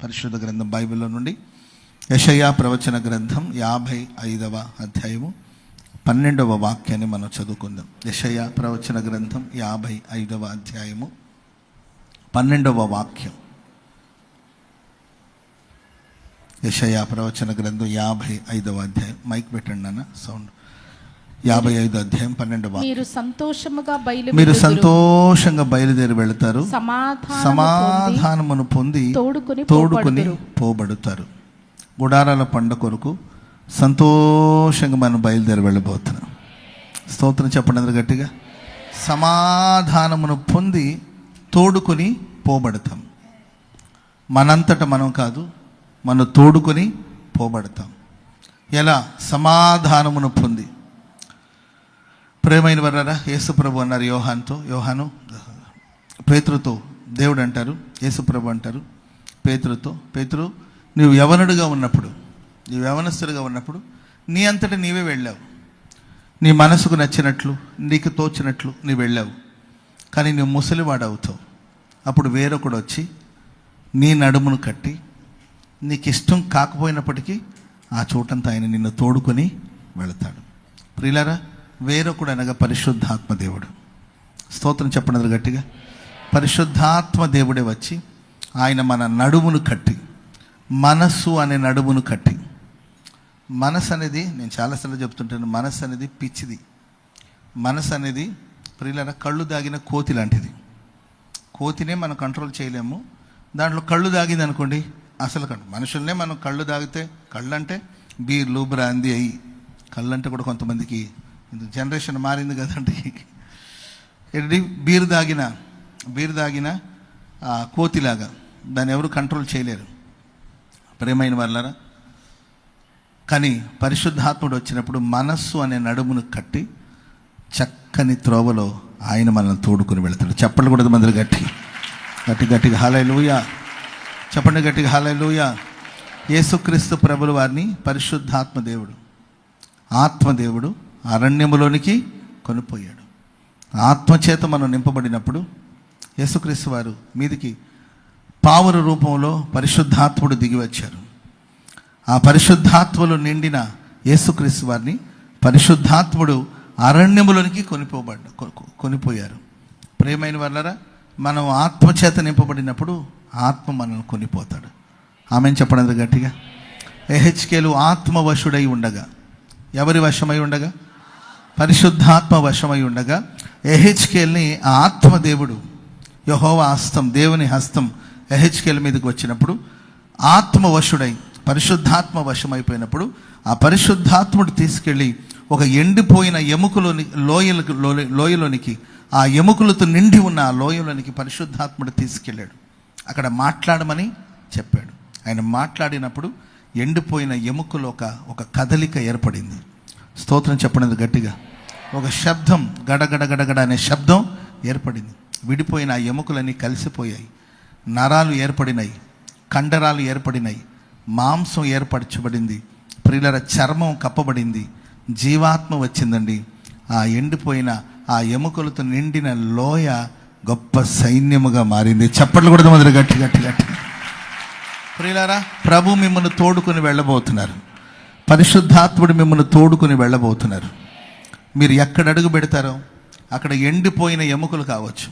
పరిశుద్ధ గ్రంథం బైబిల్లో నుండి యెషయా ప్రవచన గ్రంథం 55వ అధ్యాయము 12వ వాక్యాన్ని మనం చదువుకుందాం. యెషయా ప్రవచన గ్రంథం 55వ అధ్యాయము 12వ వాక్యం. యెషయా ప్రవచన గ్రంథం 55వ అధ్యాయం. మైక్ పెట్టండి అన్న, సౌండ్. 55 అధ్యాయం 12వ వాక్యం. మీరు సంతోషంగా బయలుదేరి వెళతారు, సమాధానమును పొంది తోడుకొని పోబడతారు. గుడారాల పండ కొరకు సంతోషంగా మనం బయలుదేరి వెళ్ళబోతున్నాం. స్తోత్రం చెప్పండి అందరూ గట్టిగా. సమాధానమును పొంది తోడుకొని పోబడతాం. మనంతట మనం కాదు, మనం తోడుకొని పోబడతాం. ఎలా? సమాధానమును పొంది. ప్రేమైన వర్రారా, యేసుప్రభు అన్నారు యోహాను పేతురుతో, దేవుడు అంటారు, యేసుప్రభు అంటారు పేతురు, నువ్వు యవనుడిగా ఉన్నప్పుడు, నీవు యవనస్తుడిగా ఉన్నప్పుడు నీ అంతటా నీవే వెళ్ళావు. నీ మనసుకు నచ్చినట్లు, నీకు తోచినట్లు నీవు వెళ్ళావు. కానీ నువ్వు ముసలివాడవుతావు. అప్పుడు వేరొకడు వచ్చి నీ నడుమును కట్టి, నీకు ఇష్టం కాకపోయినప్పటికీ ఆ చోటంతా ఆయన నిన్ను తోడుకొని వెళతాడు. ప్రియులారా, వేరొకడు అనగా పరిశుద్ధాత్మ దేవుడు. స్తోత్రం చెప్పండి గట్టిగా. పరిశుద్ధాత్మ దేవుడే వచ్చి ఆయన మన నడుమును కట్టి, మనస్సు అనే నడుమును కట్టి. మనసు అనేది, నేను చాలాసార్లు చెప్తుంటాను, మనసు అనేది పిచ్చిది. మనసు అనేది ప్రియులారా కళ్ళు దాగిన కోతి లాంటిది. కోతినే మనం కంట్రోల్ చేయలేము. దాంట్లో కళ్ళు దాగింది అనుకోండి, అసలు మనుషుల్నే మనం కళ్ళు దాగితే, కళ్ళు అంటే బీర్లు బ్రాందీ అయ్యి, కళ్ళు అంటే కూడా కొంతమందికి జనరేషన్ మారింది కదండి. ఏంటి? బీరు దాగిన కోతిలాగా దాన్ని ఎవరు కంట్రోల్ చేయలేరు. ప్రేమైన వాళ్ళరా, కానీ పరిశుద్ధాత్ముడు వచ్చినప్పుడు మనస్సు అనే నడుమును కట్టి చక్కని త్రోవలో ఆయన మనల్ని తోడుకొని వెళతాడు. చెప్పండి కూడా మంది గట్టిగా హల్లెలూయా చెప్పండి, గట్టిగా హల్లెలూయా. యేసుక్రీస్తు ప్రభుల వారిని పరిశుద్ధాత్మ దేవుడు, ఆత్మదేవుడు అరణ్యములోనికి కొనిపోయాడు. ఆత్మచేత మనం నింపబడినప్పుడు యేసుక్రీస్తు వారు మీదికి పావుర రూపంలో పరిశుద్ధాత్ముడు దిగి వచ్చారు. ఆ పరిశుద్ధాత్మలో నిండిన యేసుక్రీస్తు వారిని పరిశుద్ధాత్ముడు అరణ్యములోనికి కొనిపోయారు. ప్రియమైన వాళ్ళరా, మనం ఆత్మచేత నింపబడినప్పుడు ఆత్మ మనల్ని కొనిపోతాడు. ఆమెను చెప్పడం గట్టిగా. యెహెజ్కేలు ఆత్మవశుడై ఉండగా, ఎవరి వశమై ఉండగా? పరిశుద్ధాత్మ వశమై ఉండగా యెహెజ్కేల్ని ఆ ఆత్మదేవుడు, యెహోవా హస్తం, దేవుని హస్తం యెహెజ్కేల్ మీదకి వచ్చినప్పుడు ఆత్మవశుడై పరిశుద్ధాత్మ వశమైపోయినప్పుడు ఆ పరిశుద్ధాత్ముడు తీసుకెళ్ళి ఒక ఎండిపోయిన లోయలోనికి, ఆ ఎముకలతో నిండి ఉన్న ఆ లోయలోనికి పరిశుద్ధాత్ముడు తీసుకెళ్ళాడు. అక్కడ మాట్లాడమని చెప్పాడు. ఆయన మాట్లాడినప్పుడు ఎండిపోయిన ఎముకలు ఒక కదలిక ఏర్పడింది. స్తోత్రం చెప్పండి గట్టిగా. ఒక శబ్దం, గడగడ అనే శబ్దం ఏర్పడింది. విడిపోయిన ఆ ఎముకలన్నీ కలిసిపోయాయి. నరాలు ఏర్పడినాయి, కండరాలు ఏర్పడినాయి, మాంసం ఏర్పరచబడింది. ప్రియులర చర్మం కప్పబడింది, జీవాత్మ వచ్చిందండి. ఆ ఎండిపోయిన ఆ ఎముకలతో నిండిన లోయ గొప్ప సైన్యముగా మారింది. చప్పట్లు కూడా మొదలు గట్టి. ప్రియులారా, ప్రభు మిమ్మల్ని తోడుకొని వెళ్ళబోతున్నారు. పరిశుద్ధాత్ముడు మిమ్మల్ని తోడుకొని వెళ్ళబోతున్నారు. మీరు ఎక్కడ అడుగు పెడతారో అక్కడ ఎండిపోయిన ఎముకలు కావచ్చు,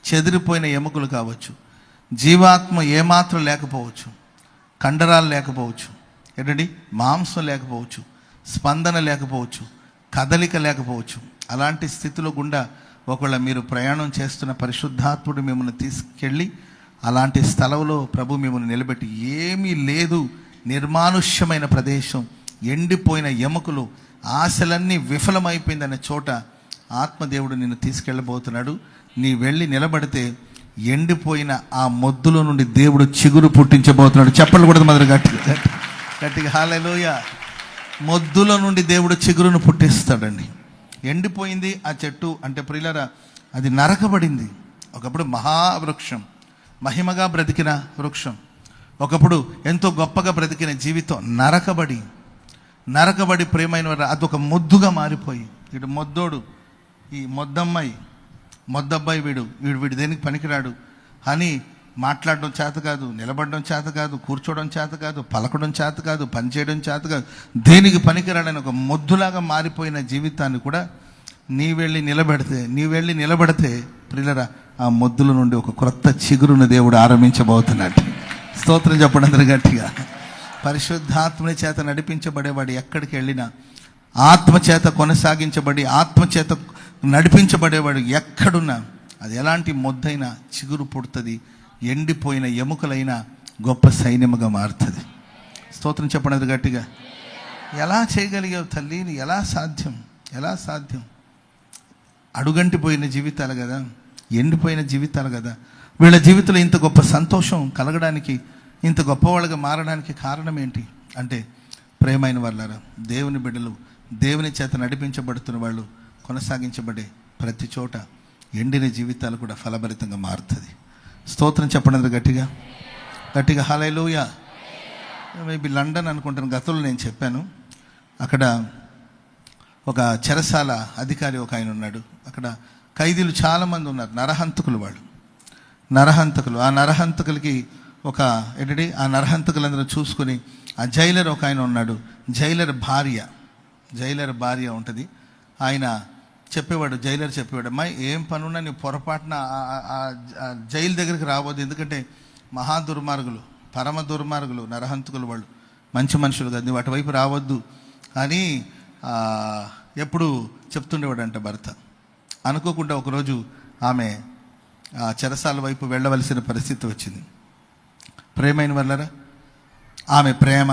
చెదిరిపోయిన ఎముకలు కావచ్చు, జీవాత్మ ఏమాత్రం లేకపోవచ్చు, కండరాలు లేకపోవచ్చు, ఏంటండి మాంసం లేకపోవచ్చు, స్పందన లేకపోవచ్చు, కదలిక లేకపోవచ్చు. అలాంటి స్థితిలో గుండా ఒకవేళ మీరు ప్రయాణం చేస్తున్న పరిశుద్ధాత్ముడు మిమ్మల్ని తీసుకెళ్ళి అలాంటి స్థలంలో ప్రభు మిమ్మల్ని నిలబెట్టి, ఏమీ లేదు, నిర్మానుష్యమైన ప్రదేశం, ఎండిపోయిన ఎముకలు, ఆశలన్నీ విఫలమైపోయిందనే చోట ఆత్మదేవుడు నిన్ను తీసుకెళ్ళబోతున్నాడు. నీ వెళ్ళి నిలబడితే ఎండిపోయిన ఆ మొద్దులో నుండి దేవుడు చిగురు పుట్టించబోతున్నాడు. చెప్పలు కూడా మొదలు గట్టిగా హల్లెలూయా. మొద్దులో నుండి దేవుడు చిగురును పుట్టిస్తాడండి. ఎండిపోయింది ఆ చెట్టు అంటే ప్రియులారా, అది నరకబడింది. ఒకప్పుడు మహావృక్షం, మహిమగా బ్రతికిన వృక్షం, ఒకప్పుడు ఎంతో గొప్పగా బ్రతికిన జీవితం నరకబడి ప్రేమైన వారు అదొక మొద్దుగా మారిపోయి, ఇటు మొద్దోడు, ఈ మొద్దబ్బాయి వీడు దేనికి పనికిరాడు అని మాట్లాడడం చేత కాదు, నిలబడడం చేత కాదు, కూర్చోవడం చేత కాదు, పలకడం చేత కాదు, పనిచేయడం చేత కాదు, దేనికి పనికిరాడని ఒక మొద్దులాగా మారిపోయిన జీవితాన్ని కూడా నీ వెళ్ళి నిలబడితే ప్రియులరా, ఆ మొద్దుల నుండి ఒక క్రొత్త చిగురును దేవుడు ఆరంభించబోతున్నాడు. స్తోత్రం చెప్పండి అందరూ గట్టిగా. పరిశుద్ధాత్మని చేత నడిపించబడేవాడు ఎక్కడికి వెళ్ళినా, ఆత్మచేత కొనసాగించబడి ఆత్మచేత నడిపించబడేవాడు ఎక్కడున్నా అది ఎలాంటి మొద్దైనా చిగురు పుడుతుంది, ఎండిపోయిన ఎముకలైన గొప్ప సైన్యముగా మారుతుంది. స్తోత్రం చెప్పండి గట్టిగా. ఎలా చేయగలిగావు తల్లి? ఎలా సాధ్యం? అడుగంటిపోయిన జీవితాలు కదా, ఎండిపోయిన జీవితాలు కదా. వీళ్ళ జీవితంలో ఇంత గొప్ప సంతోషం కలగడానికి, ఇంత గొప్పవాళ్ళగా మారడానికి కారణం ఏంటి అంటే, ప్రేమైన వాళ్ళారా, దేవుని బిడ్డలు, దేవుని చేత నడిపించబడుతున్న వాళ్ళు కొనసాగించబడే ప్రతి చోట ఎండిన జీవితాలు కూడా ఫలభరితంగా మారుతుంది. స్తోత్రం చెప్పండి గట్టిగా హల్లెలూయా. మేబీ లండన్ అనుకుంటాను, గతంలో నేను చెప్పాను. అక్కడ ఒక చెరసాల అధికారి ఒక ఆయన ఉన్నాడు. అక్కడ ఖైదీలు చాలామంది ఉన్నారు, నరహంతకులు. ఆ నరహంతకులకి ఆ నరహంతకులందరూ చూసుకుని ఆ జైలర్ ఒక ఆయన ఉన్నాడు. జైలర్ భార్య ఉంటుంది. ఆయన జైలర్ చెప్పేవాడు, అమ్మాయి ఏం పనున్నా నీ పొరపాటున జైలు దగ్గరికి రావద్దు, ఎందుకంటే మహా దుర్మార్గులు, పరమ దుర్మార్గులు, నరహంతకులు, వాళ్ళు మంచి మనుషులు కదా, వాటి వైపు రావద్దు అని ఎప్పుడు చెప్తుండేవాడంట భర్త. అనుకోకుండా ఒకరోజు ఆమె చెరసాల వైపు వెళ్ళవలసిన పరిస్థితి వచ్చింది. ప్రేమైన వాళ్ళరా, ఆమె ప్రేమ,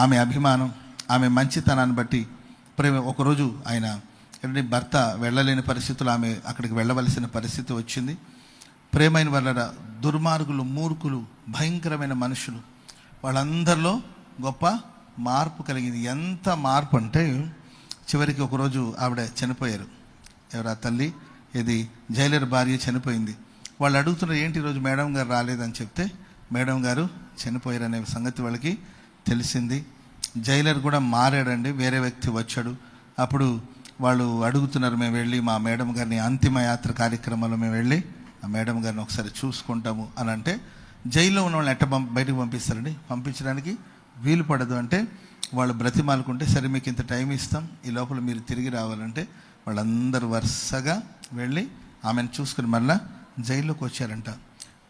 ఆమె అభిమానం, ఆమె మంచితనాన్ని బట్టి ఒకరోజు ఆయన భర్త వెళ్ళలేని పరిస్థితులు ఆమె అక్కడికి వెళ్ళవలసిన పరిస్థితి వచ్చింది. ప్రేమైన వాళ్ళరా, దుర్మార్గులు, మూర్ఖులు, భయంకరమైన మనుషులు, వాళ్ళందరిలో గొప్ప మార్పు కలిగింది. ఎంత మార్పు అంటే చివరికి ఒకరోజు ఆవిడ చనిపోయారు. ఎవరా తల్లి, ఇది జైలర్ భార్య చనిపోయింది. వాళ్ళు అడుగుతున్నారు, ఏంటి ఈరోజు మేడం గారు రాలేదని చెప్తే, మేడం గారు చనిపోయారనే సంగతి వాళ్ళకి తెలిసింది. జైలర్ కూడా మారాడండి, వేరే వ్యక్తి వచ్చాడు. అప్పుడు వాళ్ళు అడుగుతున్నారు, మేము వెళ్ళి మా మేడం గారిని అంతిమ యాత్ర కార్యక్రమంలో మేము వెళ్ళి ఆ మేడం గారిని ఒకసారి చూసుకుంటాము అని అంటే, జైల్లో ఉన్న వాళ్ళని బయటకు పంపిస్తారండి? పంపించడానికి వీలు పడదు. అంటే వాళ్ళు బ్రతిమాలుకుంటే, సరే మీకు ఇంత టైం ఇస్తాం, ఈ లోపల మీరు తిరిగి రావాలంటే వాళ్ళందరూ వరుసగా వెళ్ళి ఆమెను చూసుకుని మళ్ళా జైల్లోకి వచ్చారంట.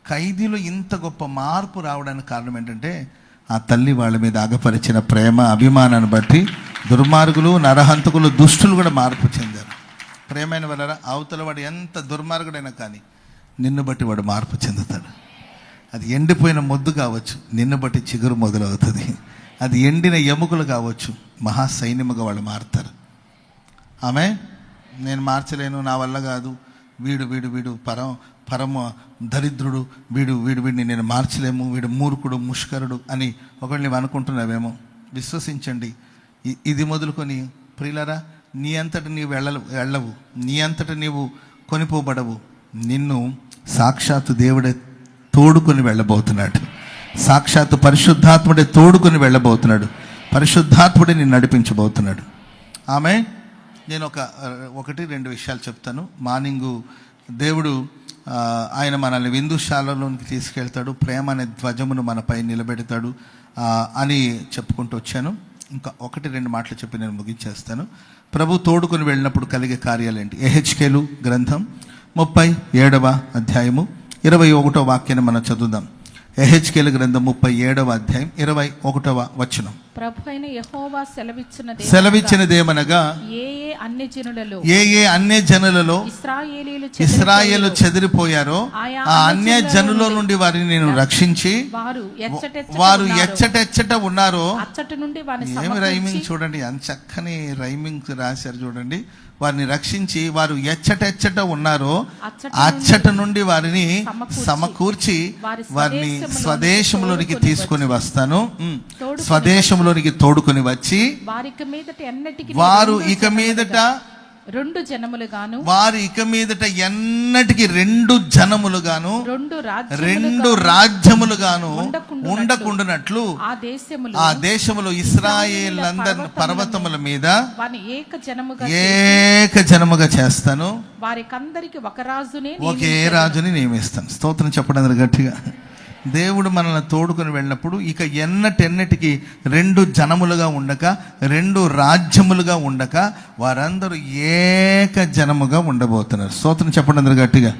ఖైదీలో ఇంత గొప్ప మార్పు రావడానికి కారణం ఏంటంటే, ఆ తల్లి వాళ్ళ మీద ఆగపరిచిన ప్రేమ, అభిమానాన్ని బట్టి దుర్మార్గులు, నరహంతకులు, దుష్టులు కూడా మార్పు చెందారు. ప్రేమైన వల్ల అవతల వాడు ఎంత దుర్మార్గుడైనా కానీ నిన్ను బట్టి వాడు మార్పు చెందుతాడు. అది ఎండిపోయిన మొద్దు కావచ్చు, నిన్ను బట్టి చిగురు మొదలవుతుంది. అది ఎండిన ఎముకలు కావచ్చు, మహాసైన్యముగా వాళ్ళు మారుతారు. ఆమె నేను మార్చలేను, నా వల్ల కాదు, వీడు పరమ దరిద్రుడు, వీడిని నేను మార్చలేము, వీడు మూర్ఖుడు, ముష్కరుడు అని ఒకళ్ళు నీవు అనుకుంటున్నావేమో. విశ్వసించండి, ఇది మొదలుకొని ప్రియులరా, నీ అంతట నీవు వెళ్ళవు, నీ అంతట నీవు కొనిపోబడవు. నిన్ను సాక్షాత్తు దేవుడే తోడుకొని వెళ్ళబోతున్నాడు. సాక్షాత్తు పరిశుద్ధాత్ముడే తోడుకొని వెళ్ళబోతున్నాడు. పరిశుద్ధాత్ముడే నిన్ను నడిపించబోతున్నాడు. ఆమె నేను ఒకటి రెండు విషయాలు చెప్తాను. మార్నింగు దేవుడు ఆయన మనల్ని విందుశాలలోనికి తీసుకెళ్తాడు, ప్రేమ అనే ధ్వజమును మనపై నిలబెడతాడు అని చెప్పుకుంటూ వచ్చాను. ఇంకా ఒకటి రెండు మాటలు చెప్పి నేను ముగించేస్తాను. ప్రభు తోడుకొని వెళ్ళినప్పుడు కలిగే కార్యాలేంటి? యెహెజ్కేలు గ్రంథం 37వ అధ్యాయము 21వ వాక్యాన్ని మనం చదువుదాం. యెహెజ్కేలు గ్రంథం 37వ అధ్యాయం 21వ వచనం. ప్రభువైన యెహోవా సెలవిచ్చినదేమనగా, ఏ అన్య జనులలో ఇశ్రాయేలు చెదిరిపోయారో ఆ అన్య జనుల నుండి వారిని నేను రక్షించి, వారు ఎచ్చటెచ్చట ఉన్నారో, ఏమి రైమింగ్ చూడండి, అంత చక్కని రైమింగ్ రాశారు చూడండి. వారిని రక్షించి, వారు ఎచ్చటెచ్చట ఉన్నారో అచ్చట నుండి వారిని సమకూర్చి వారిని స్వదేశంలోనికి తీసుకొని వస్తాను, స్వదేశంలోనికి తోడుకొని వచ్చి, వారు ఇక మీదట రెండు జనములుగాను, వారు ఇక మీదట ఎన్నటికి రెండు జనములుగాను, రెండు రాజ్యములుగాను ఉండకుండానట్లు ఆ దేశములో ఇశ్రాయేలందరిని పర్వతముల మీద ఏక జనముగా చేస్తాను, వారికందరికి ఒకే రాజుని నియమిస్తాను. స్తోత్రం చెప్పడం గట్టిగా. దేవుడు మనల్ని తోడుకొని వెళ్ళినప్పుడు ఇక ఎన్నటెన్నటికి 2 జనములుగా ఉండక 2 రాజ్యములుగా ఉండక వారందరూ ఏక జనముగా ఉండబోతున్నారు. స్తోత్రం చెప్పండి అందరూ గట్టిగా.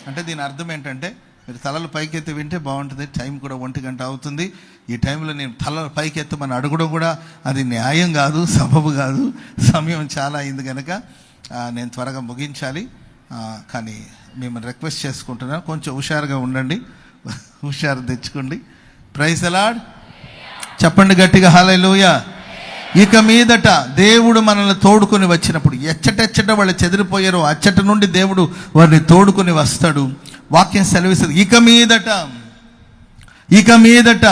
అంటే దీని అర్థం ఏంటంటే, మీరు తలలు పైకెత్తి వింటే బాగుంటుంది. టైం కూడా 1 గంట అవుతుంది. ఈ టైంలో నేను తలలు పైకెత్తమని అడగడం కూడా అది న్యాయం కాదు, సబబు కాదు. సమయం చాలా అయింది కనుక నేను త్వరగా ముగించాలి. కానీ మిమ్మల్ని రిక్వెస్ట్ చేసుకుంటున్నాను, కొంచెం హుషారుగా ఉండండి, హుషారు తెచ్చుకోండి. Praise the Lord. చెప్పండి గట్టిగా హల్లెలూయా. ఇక మీదట దేవుడు మనల్ని తోడుకొని వచ్చినప్పుడు ఎచ్చటెచ్చట వాళ్ళు చెదిరిపోయారో అచ్చట నుండి దేవుడు వారిని తోడుకొని వస్తాడు. వాక్యం సెలవిస్తుంది, ఇక మీదట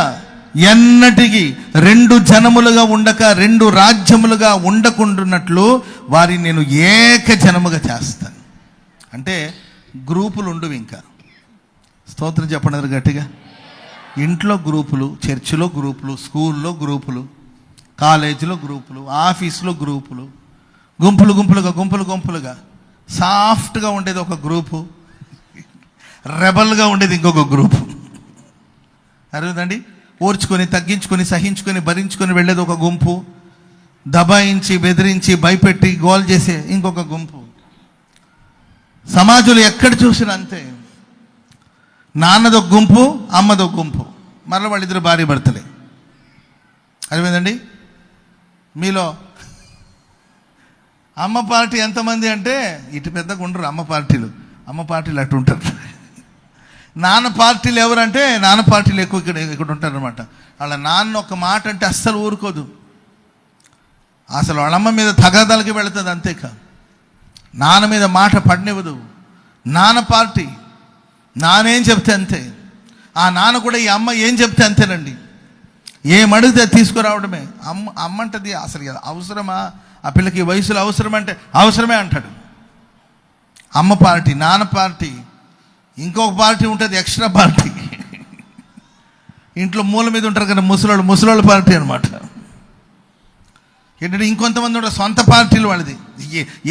ఎన్నటికి 2 జనములుగా ఉండక 2 రాజ్యములుగా ఉండకుండాన్నట్లు వారిని నేను ఏక జనముగా చేస్తాను. అంటే గ్రూపులు ఉండవు ఇంకా. స్తోత్రం చెప్పండి గట్టిగా. ఇంట్లో గ్రూపులు, చర్చిలో గ్రూపులు, స్కూల్లో గ్రూపులు, కాలేజీలో గ్రూపులు, ఆఫీసులో గ్రూపులు, గుంపులుగా సాఫ్ట్గా ఉండేది ఒక గ్రూపు, రెబల్గా ఉండేది ఇంకొక గ్రూపు. అర్థమైందండి? ఓర్చుకొని, తగ్గించుకొని, సహించుకొని, భరించుకొని వెళ్ళేది ఒక గుంపు, దబాయించి, బెదిరించి, భయపెట్టి గోల్ చేసే ఇంకొక గుంపు. సమాజంలో ఎక్కడ చూసినా అంతే. నాన్నదొక గుంపు, అమ్మదొక గుంపు, మరలా వాళ్ళిద్దరు భార్య భర్తలే. అర్థమైందండి? మీలో అమ్మ పార్టీ ఎంతమంది అంటే ఇటు పెద్దగా ఉండరు. అమ్మ పార్టీలు అటు ఉంటారు. నాన్న పార్టీలు ఎవరంటే నాన్న పార్టీలు ఎక్కువ ఇక్కడ ఉంటారు అనమాట. వాళ్ళ నాన్న ఒక మాట అంటే అస్సలు ఊరుకోదు. అసలు వాళ్ళమ్మ మీద తగాదాలకి వెళుతుంది, అంతేకాదు నాన్న మీద మాట పడనివ్వదు. నాన్న పార్టీ, నానేం చెప్తే అంతే. ఆ నాన్న కూడా ఈ అమ్మ ఏం చెప్తే అంతేనండి. ఏమడిగితే తీసుకురావడమే. అమ్మంటది అసలు అవసరమా, ఆ పిల్లకి ఈ వయసులో అవసరమంటే అవసరమే అంటాడు. అమ్మ పార్టీ, నాన్న పార్టీ, ఇంకొక పార్టీ ఉంటుంది ఎక్స్ట్రా పార్టీ. ఇంట్లో మూల మీద ఉంటారు కదా ముసలోళ్ళ పార్టీ అనమాట. ఏంటంటే ఇంకొంతమంది ఉంటారు సొంత పార్టీలు వాళ్ళది.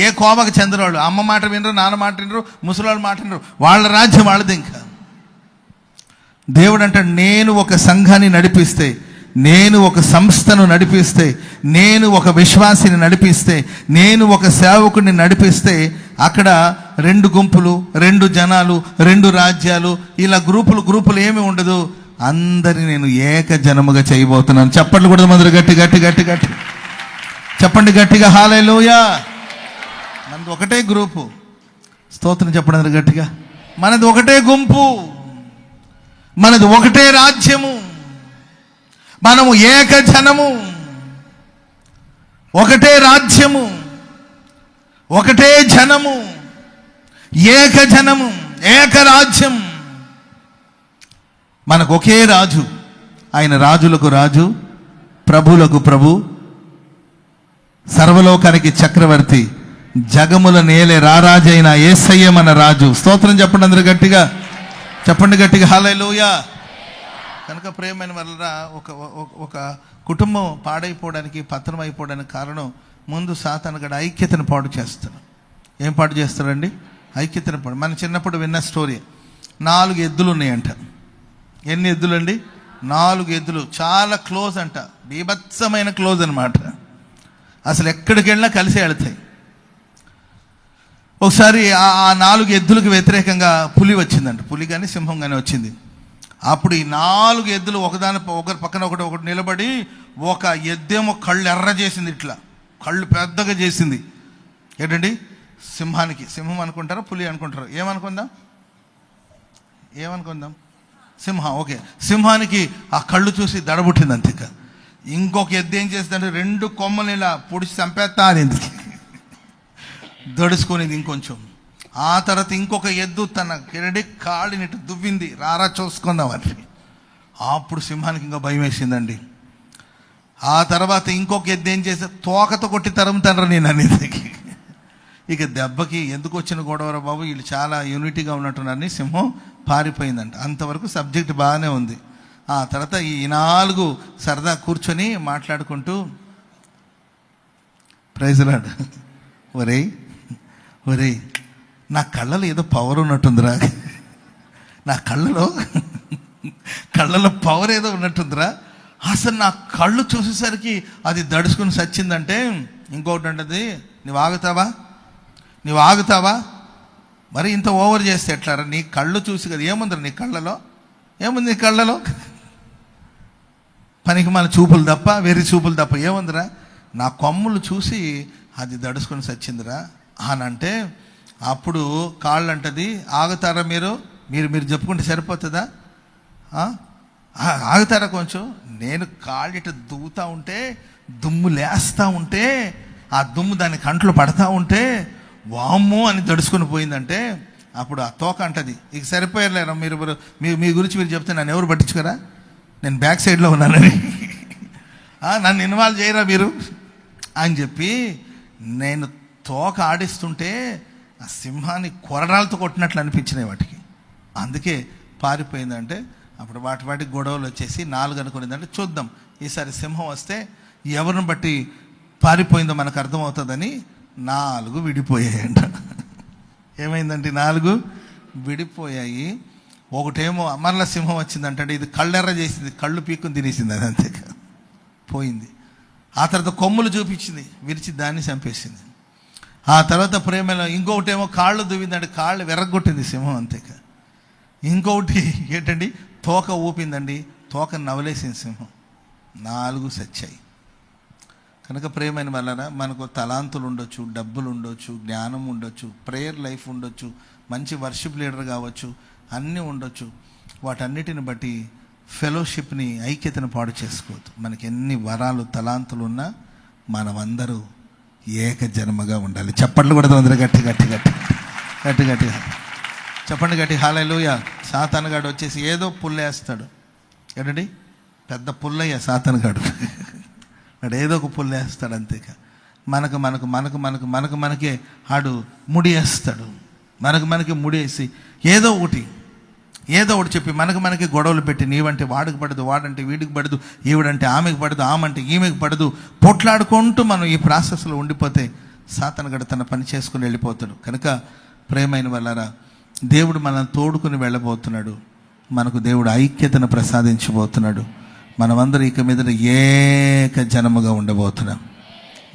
ఏ కోవకు చెందినవాళ్ళు. అమ్మ మాట వినరు, నాన్న మాట వినరు, ముసలోళ్ళ మాట వినరు. వాళ్ళ రాజ్యం వాళ్ళది. ఇంకా దేవుడు అంటాడు, నేను ఒక సంఘాన్ని నడిపిస్తే, నేను ఒక సంస్థను నడిపిస్తే, నేను ఒక విశ్వాసిని నడిపిస్తే, నేను ఒక సేవకుడిని నడిపిస్తే అక్కడ 2 గుంపులు, 2 జనాలు, 2 రాజ్యాలు, ఇలా గ్రూపులు ఏమి ఉండదు. అందరిని నేను ఏక జనముగా చేయబోతున్నాను. చెప్పండి కూడా మొదలు గట్టి చెప్పండి గట్టిగా హల్లెలూయా. మనది ఒకటే గ్రూపు. స్తోత్రం చెప్పండి అందరూ గట్టిగా. మనది ఒకటే గుంపు, మనది ఒకటే రాజ్యము, మనము ఏక జనము, ఒకటే రాజ్యము, ఒకటే జనము, ఏక జనము, ఏక రాజ్యం. మనకు ఒకే రాజు. ఆయన రాజులకు రాజు, ప్రభులకు ప్రభు, సర్వలోకానికి చక్రవర్తి, జగముల నేలే రారాజైన యేసయ్య మన రాజు. స్తోత్రం చెప్పండి అందరూ గట్టిగా. చెప్పండి గట్టిగా హల్లెలూయా. కనుక ప్రియమైన వల్ల ఒక కుటుంబం పాడైపోవడానికి, పతనం అయిపోవడానికి కారణం ముందు సాతాను గడ ఐక్యతను పాడు చేస్తాడు. ఏం పాడు చేస్తాడండి? ఐక్యతను పాడు. మన చిన్నప్పుడు విన్న స్టోరీ. 4 ఎద్దులు ఉన్నాయంట. ఎన్ని ఎద్దులండి? 4 ఎద్దులు. చాలా క్లోజ్ అంట, బీభత్సమైన క్లోజ్ అనమాట. అసలు ఎక్కడికి వెళ్ళినా కలిసి వెళ్తాయి. ఒకసారి ఆ 4 ఎద్దులకు వ్యతిరేకంగా పులి వచ్చిందంట. పులి కానీ సింహం కానీ వచ్చింది. అప్పుడు ఈ 4 ఎద్దులు ఒకరి పక్కన ఒకటి నిలబడి, ఒక ఎద్దేమో కళ్ళు ఎర్ర చేసింది, ఇట్లా కళ్ళు పెద్దగా చేసింది. ఏంటండి? సింహం అనుకుంటారా, పులి అనుకుంటారా? ఏమనుకుందాం? సింహం. ఓకే, సింహానికి ఆ కళ్ళు చూసి దడబుట్టింది అంతే. ఇంకొక ఎద్దు ఏం చేస్తుందంటే 2 కొమ్మలు ఇలా పొడిచి చంపేస్తా అనేది దడుచుకునేది ఇంకొంచెం. ఆ తర్వాత ఇంకొక ఎద్దు తన కాళ్ళని దువ్వింది, రారా చూసుకుందాం అని. అప్పుడు సింహానికి ఇంకా భయం వేసిందండి. ఆ తర్వాత ఇంకొక ఎద్దు ఏం చేస్తే తోకతో కొట్టి తరుముతాను నేను అనేది. ఇక దెబ్బకి ఎందుకు వచ్చిన గొడవరా బాబు, వీళ్ళు చాలా యూనిటీగా ఉన్నట్టున్నారని సింహం పారిపోయిందంట. అంతవరకు సబ్జెక్ట్ బాగానే ఉంది. ఆ తర్వాత ఈ 4 సరదా కూర్చొని మాట్లాడుకుంటూ, ప్రైజ్ లార్డ్, ఒరేయ్ నా కళ్ళలో ఏదో పవర్ ఉన్నట్టుందిరా, నా కళ్ళలో కళ్ళలో పవర్ ఏదో ఉన్నట్టుందిరా. అసలు నా కళ్ళు చూసేసరికి అది దడుచుకుని సచ్చిందంటే ఇంకొకటి ఉంటుంది, నువ్వు ఆగుతావా మరి ఇంత ఓవర్ చేస్తే ఎట్లారా? నీ కళ్ళు చూసి కదా, ఏముందిరా నీ కళ్ళలో, ఏముంది నీ కళ్ళలో? పనికి మన చూపులు తప్ప, వెర్రి చూపులు తప్ప ఏముందిరా? నా కొమ్ములు చూసి అది దడుచుకొని సచ్చిందిరా అని అంటే, అప్పుడు కాళ్ళు అంటది, ఆగుతారా మీరు చెప్పుకుంటే సరిపోతుందా? ఆగుతారా కొంచెం? నేను కాళ్ళు ఇటు దువ్వుతూ ఉంటే, దుమ్ము లేస్తూ ఉంటే, ఆ దుమ్ము దాని కంట్లో పడతా ఉంటే వామ్మో అని దడుచుకొని పోయిందంటే, అప్పుడు ఆ తోక అంటది, ఇక సరిపోయారులేరా మీరు, మీ గురించి మీరు చెప్తే నన్ను ఎవరు పట్టించుకోరా, నేను బ్యాక్ సైడ్లో ఉన్నానని, నన్ను ఇన్వాల్వ్ చేయరా మీరు అని చెప్పి నేను తోక ఆడిస్తుంటే ఆ సింహాన్ని కొరడాలతో కొట్టినట్లు అనిపించినాయి వాటికి. అందుకే పారిపోయిందంటే, అప్పుడు వాటి గొడవలు వచ్చేసి 4 అనుకునేదంటే, చూద్దాం ఈసారి సింహం వస్తే ఎవరిని బట్టి పారిపోయిందో మనకు అర్థమవుతుందని 4 విడిపోయాయంట. ఏమైందంటే 4 విడిపోయాయి. ఒకటేమో మరలా సింహం వచ్చిందంటే, ఇది కళ్ళెర్ర చేసింది, కళ్ళు పీక్కుని తినేసింది, అది అంతే పోయింది. ఆ తర్వాత కొమ్ములు చూపించింది, విరిచి దాన్ని చంపేసింది. ఆ తర్వాత ప్రేమలో ఇంకొకటేమో కాళ్ళు దువ్విందంటే, కాళ్ళు వెర్రగొట్టింది సింహం, అంతేక. ఇంకొకటి ఏంటండి, తోక ఊపిందండి, తోక నవలేసింది సింహం. 4 సచ్చాయి. కనుక ప్రేమైన వలన మనకు తలాంతులు ఉండొచ్చు, డబ్బులు ఉండొచ్చు, జ్ఞానం ఉండొచ్చు, ప్రేయర్ లైఫ్ ఉండొచ్చు, మంచి వర్షిప్ లీడర్ కావచ్చు, అన్నీ ఉండొచ్చు. వాటన్నిటిని బట్టి ఫెలోషిప్ని, ఐక్యతను పాడు చేసుకోవద్దు. మనకి ఎన్ని వరాలు తలాంతులు ఉన్నా మనమందరూ ఏక జన్మగా ఉండాలి. చప్పట్లు కూడా అందరూ గట్టి చెప్పండి గట్టి హల్లెలూయా. సాతానుగాడు వచ్చేసి ఏదో పుల్లేస్తాడు, ఏంటండి పెద్ద పుల్లయ్య సాతానుగాడు, వాడు ఏదో ఒక పుల్లేస్తాడు, అంతేక. మనకే ఆడు ముడి వేస్తాడు, మనకి ముడి వేసి ఏదో ఒకటి చెప్పి మనకి గొడవలు పెట్టి, నీవంటే వాడికి పడదు, వాడంటే వీడికి పడదు, ఈవిడంటే ఆమెకు పడదు, ఆమంటే ఈమెకు పడదు, పోట్లాడుకుంటూ మనం ఈ ప్రాసెస్లో ఉండిపోతే సాతానుగాడు తన పని చేసుకుని వెళ్ళిపోతాడు. కనుక ప్రేమైన వాళ్ళారా, దేవుడు మనల్ని తోడుకుని వెళ్ళబోతున్నాడు. మనకు దేవుడు ఐక్యతను ప్రసాదించబోతున్నాడు. మనమందరూ ఇక మీద ఏక జనముగా ఉండబోతున్నాం.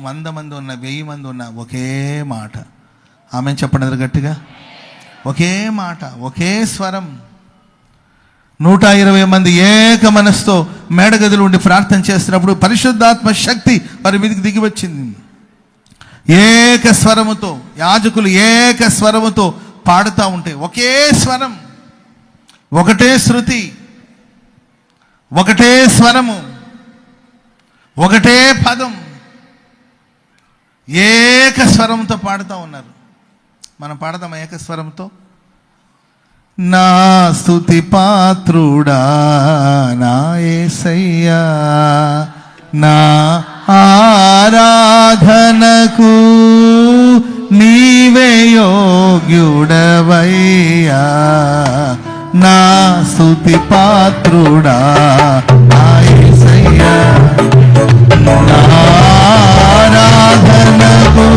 100 మంది ఉన్న, 1000 మంది ఉన్న ఒకే మాట, ఆమె చెప్పండి గట్టిగా, ఒకే మాట, ఒకే స్వరం. 120 మంది ఏక మనసుతో మేడగదిలో ఉండి ప్రార్థన చేస్తున్నప్పుడు పరిశుద్ధాత్మ శక్తి వారి మీదకి దిగి వచ్చింది. ఏక స్వరముతో యాజకులు ఏక స్వరముతో పాడుతూ ఉంటే, ఒకే స్వరం, ఒకటే శృతి, ఒకటే స్వరము, ఒకటే పదం, ఏక స్వరంతో పాడుతూ ఉన్నారు. మనం పాడదాం ఏక స్వరంతో. నా స్తుతి పాత్రుడా నా యేసయ్యా, నా ఆరాధనకు నీవే యోగ్యుడవయ్యా, నా స్తుతి పాత్రుడా నా యేసయ్యా, నా ఆరాధనకు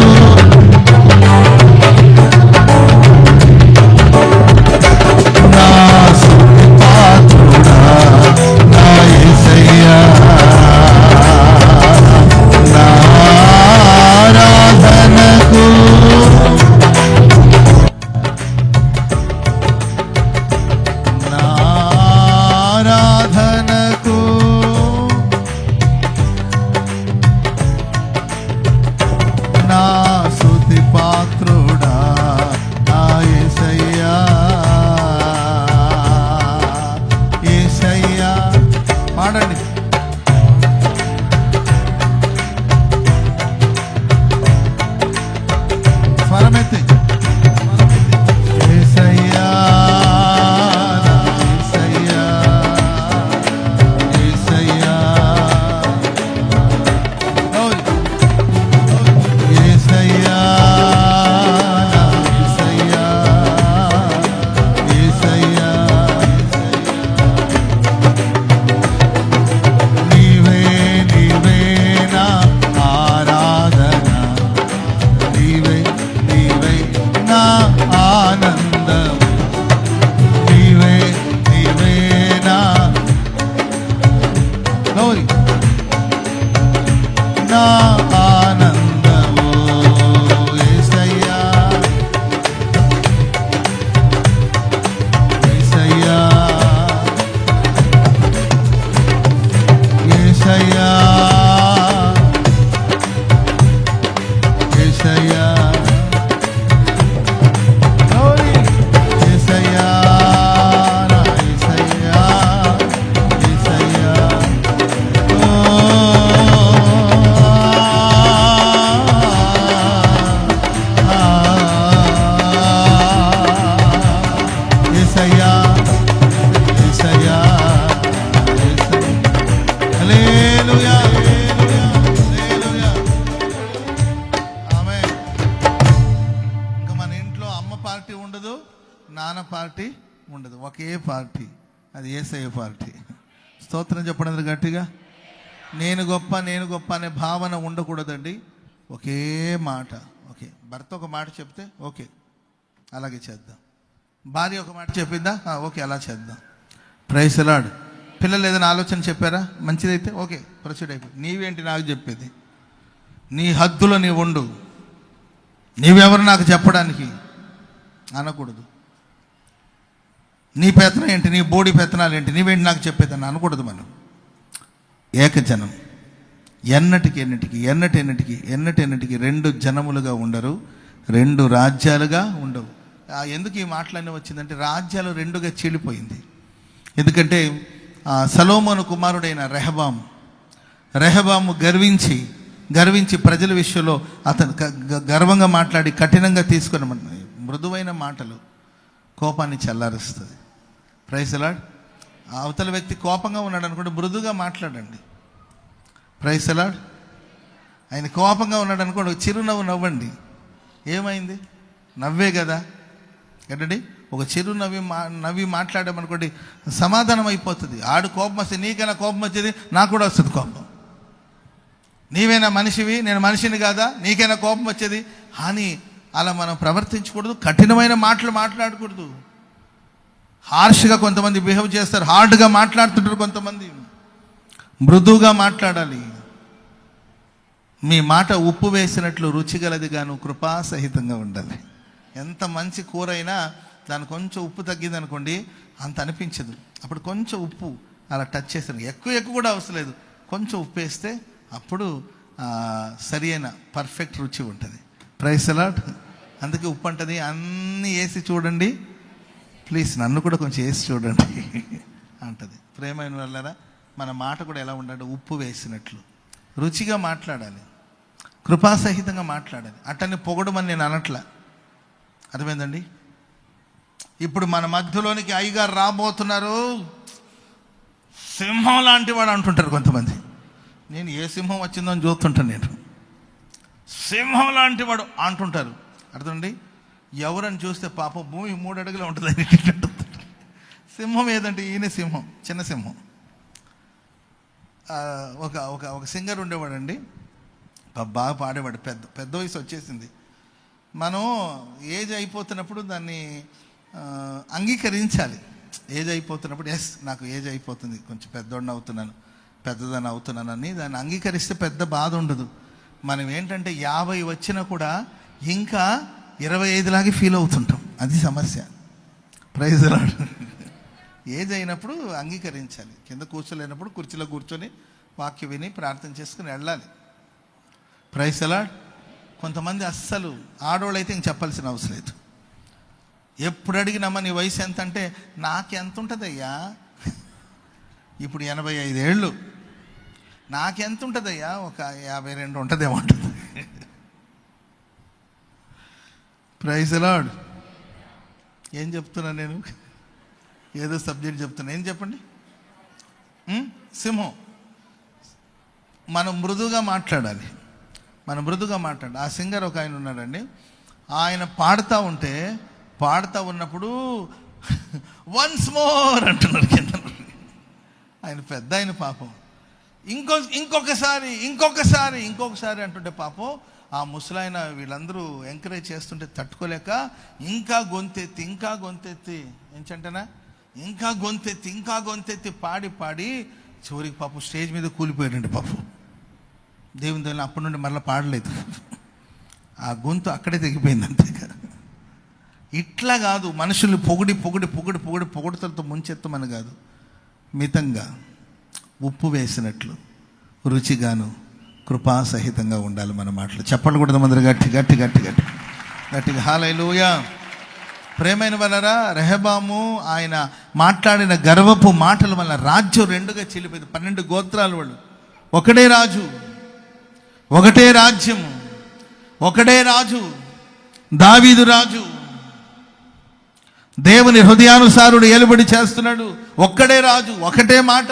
ఆరాధనకు నా ఆనందము యేసయ్యా యేసయ్యా యేసయ్యా యేసయ్యా యేసయ్యా నా యేసయ్యా యేసయ్యా యేసయ్యా యేసయ్యా హల్లెలూయా హల్లెలూయా ఆమేన్. ఇంకా మన ఇంట్లో అమ్మ పార్టీ ఉండదు, నాన్న పార్టీ ఉండదు, ఒకే పార్టీ, అది యేసయ్య పార్టీ. స్తోత్రం చెప్పడం గట్టిగా. నేను గొప్ప అనే భావన ఉండకూడదండి. ఒకే మాట. ఓకే, భర్త ఒక మాట చెప్తే ఓకే అలాగే చేద్దాం, భార్య ఒక మాట చెప్పిందా ఓకే అలా చేద్దాం. Praise the Lord. పిల్లలు ఏదైనా ఆలోచన చెప్పారా మంచిదైతే ఓకే ప్రొసీడ్ అయిపోయి. నీవేంటి నాకు చెప్పేది? నీ హద్దులో నీవు ఉండు, నీవెవరు నాకు చెప్పడానికి అనకూడదు. నీ పెత్తనం ఏంటి, నీ బోడి పెత్తనాలు ఏంటి, నీవేంటి నాకు చెప్పేది అని అనకూడదు. మనం ఏకజనం ఎన్నటికి రెండు జనములుగా ఉండరు, రెండు రాజ్యాలుగా ఉండవు. ఎందుకు ఈ మాటలన్నీ వచ్చిందంటే రాజ్యాలు రెండుగా చీలిపోయింది. ఎందుకంటే సొలొమోను కుమారుడైన రెహబాము గర్వించి ప్రజల విషయంలో అతను గర్వంగా మాట్లాడి కఠినంగా తీసుకుని మృదువైన మాటలు కోపాన్ని చల్లారుస్తుంది. Praise the lord. అవతల వ్యక్తి కోపంగా ఉన్నాడు అనుకుంటే మృదుగా మాట్లాడండి. Praise the Lord. ఆయన కోపంగా ఉన్నాడు అనుకోండి, చిరునవ్వు నవ్వండి. ఏమైంది? నవ్వే కదా. ఏంటండి, ఒక నవ్వి మాట్లాడామనుకోండి సమాధానం అయిపోతుంది. ఆడు కోపం వస్తే నీకైనా కోపం వచ్చేది, నాకు కూడా వస్తుంది కోపం. నీవేనా మనిషివి, నేను మనిషిని కాదా, నీకైనా కోపం వచ్చేది అని అలా మనం ప్రవర్తించకూడదు. కఠినమైన మాటలు మాట్లాడకూడదు. హార్ష్గా కొంతమంది బిహేవ్ చేస్తారు, హార్డ్గా మాట్లాడుతుంటారు కొంతమంది. మృదువుగా మాట్లాడాలి. మీ మాట ఉప్పు వేసినట్లు రుచిగలదిగాను కృపాసహితంగా ఉండాలి. ఎంత మంచి కూర అయినా దాని కొంచెం ఉప్పు తగ్గింది అనుకోండి అంత అనిపించదు. అప్పుడు కొంచెం ఉప్పు అలా టచ్ చేస్తాను, ఎక్కువ కూడా అవసరం లేదు, కొంచెం ఉప్పు వేస్తే అప్పుడు సరి అయిన పర్ఫెక్ట్ రుచి ఉంటుంది. Praise the Lord. అందుకే ఉప్పు అంటది, అన్నీ వేసి చూడండి ప్లీజ్, నన్ను కూడా కొంచెం వేసి చూడండి అంటది. ప్రేమైన వాళ్ళరా, మన మాట కూడా ఎలా ఉండాలి? ఉప్పు వేసినట్లు రుచిగా మాట్లాడాలి, కృపాసహితంగా మాట్లాడాలి. అట్టని పొగడమని నేను అనట్లా, అర్థమైందండి? ఇప్పుడు మన మధ్యలోనికి అయ్యగారు రాబోతున్నారు, సింహం లాంటి వాడు అంటుంటారు కొంతమంది. నేను ఏ సింహం వచ్చిందో అని చూస్తుంటాను. నేను సింహం లాంటి వాడు అంటుంటారు. అర్థమండి? ఎవరని చూస్తే పాపం భూమి 3 అడుగులు ఉంటుంది. సింహం ఏదంటే ఈయన సింహం, చిన్న సింహం. ఒక సింగర్ ఉండేవాడండి, బాగా పాడేవాడు. పెద్ద వయసు వచ్చేసింది. మనం ఏజ్ అయిపోతున్నప్పుడు దాన్ని అంగీకరించాలి. ఏజ్ అయిపోతున్నప్పుడు ఎస్ నాకు ఏజ్ అయిపోతుంది, కొంచెం పెద్దదాన్ని అవుతున్నానని దాన్ని అంగీకరిస్తే పెద్ద బాధ ఉండదు. మనం ఏంటంటే 50 వచ్చినా కూడా ఇంకా 25 లాగే ఫీల్ అవుతుంటాం, అది సమస్య. Praise the lord. ఏజ్ అయినప్పుడు అంగీకరించాలి. కింద కూర్చోలేనప్పుడు కుర్చీలో కూర్చొని వాక్యం విని ప్రార్థన చేసుకుని వెళ్ళాలి. Praise the Lord. కొంతమంది అస్సలు ఆడవాళ్ళు అయితే ఇంక చెప్పాల్సిన అవసరం లేదు. ఎప్పుడు అడిగినమ్మా నీ వయసు ఎంత అంటే నాకెంత ఉంటుందయ్యా, ఇప్పుడు 85 ఏళ్ళు, నాకెంత ఉంటుందయ్యా, ఒక 52 ఉంటుందేమో ఉంటుంది. Praise the Lord. ఏం చెప్తున్నా నేను? ఏదో సబ్జెక్ట్ చెప్తున్నా. ఏం చెప్పండి? సింహం. మనం మృదువుగా మాట్లాడాలి. ఆ సింగర్ ఒక ఆయన ఉన్నాడండి, ఆయన పాడుతూ ఉన్నప్పుడు వన్స్ మోర్ అంటున్నారు కింద. ఆయన పెద్ద ఆయన పాపం. ఇంకొకసారి అంటుంటే పాపం ఆ ముసలాయన వీళ్ళందరూ ఎంకరేజ్ చేస్తుంటే తట్టుకోలేక ఇంకా గొంతెత్తి ఏంటంటేనా ఇంకా గొంతెత్తి పాడి చివరికి పాపం స్టేజ్ మీద కూలిపోయాడండి పాపం. దేవుని దేవుని అప్పటి నుండి మరలా పాడలేదు. ఆ గొంతు అక్కడే తెగిపోయింది అంతేగా. ఇట్లా కాదు, మనుషుల్ని పొగుడుతలతో ముంచెత్తమని కాదు, మితంగా ఉప్పు వేసినట్లు రుచిగాను కృపాసహితంగా ఉండాలి మన మాటలు. చెప్పండి కూడా మందరు గట్టిగా హల్లెలూయా. ప్రేమైన వలరా, రెహబాము ఆయన మాట్లాడిన గర్వపు మాటల వల్ల రాజ్యం రెండుగా చీలిపోయింది. 12 గోత్రాలు వాళ్ళు, ఒకటే రాజు, ఒకటే రాజ్యము, ఒకటే రాజు, దావీదు రాజు. దేవుని హృదయానుసారుడు ఏలుబడి చేస్తున్నాడు. ఒక్కడే రాజు, ఒకటే మాట,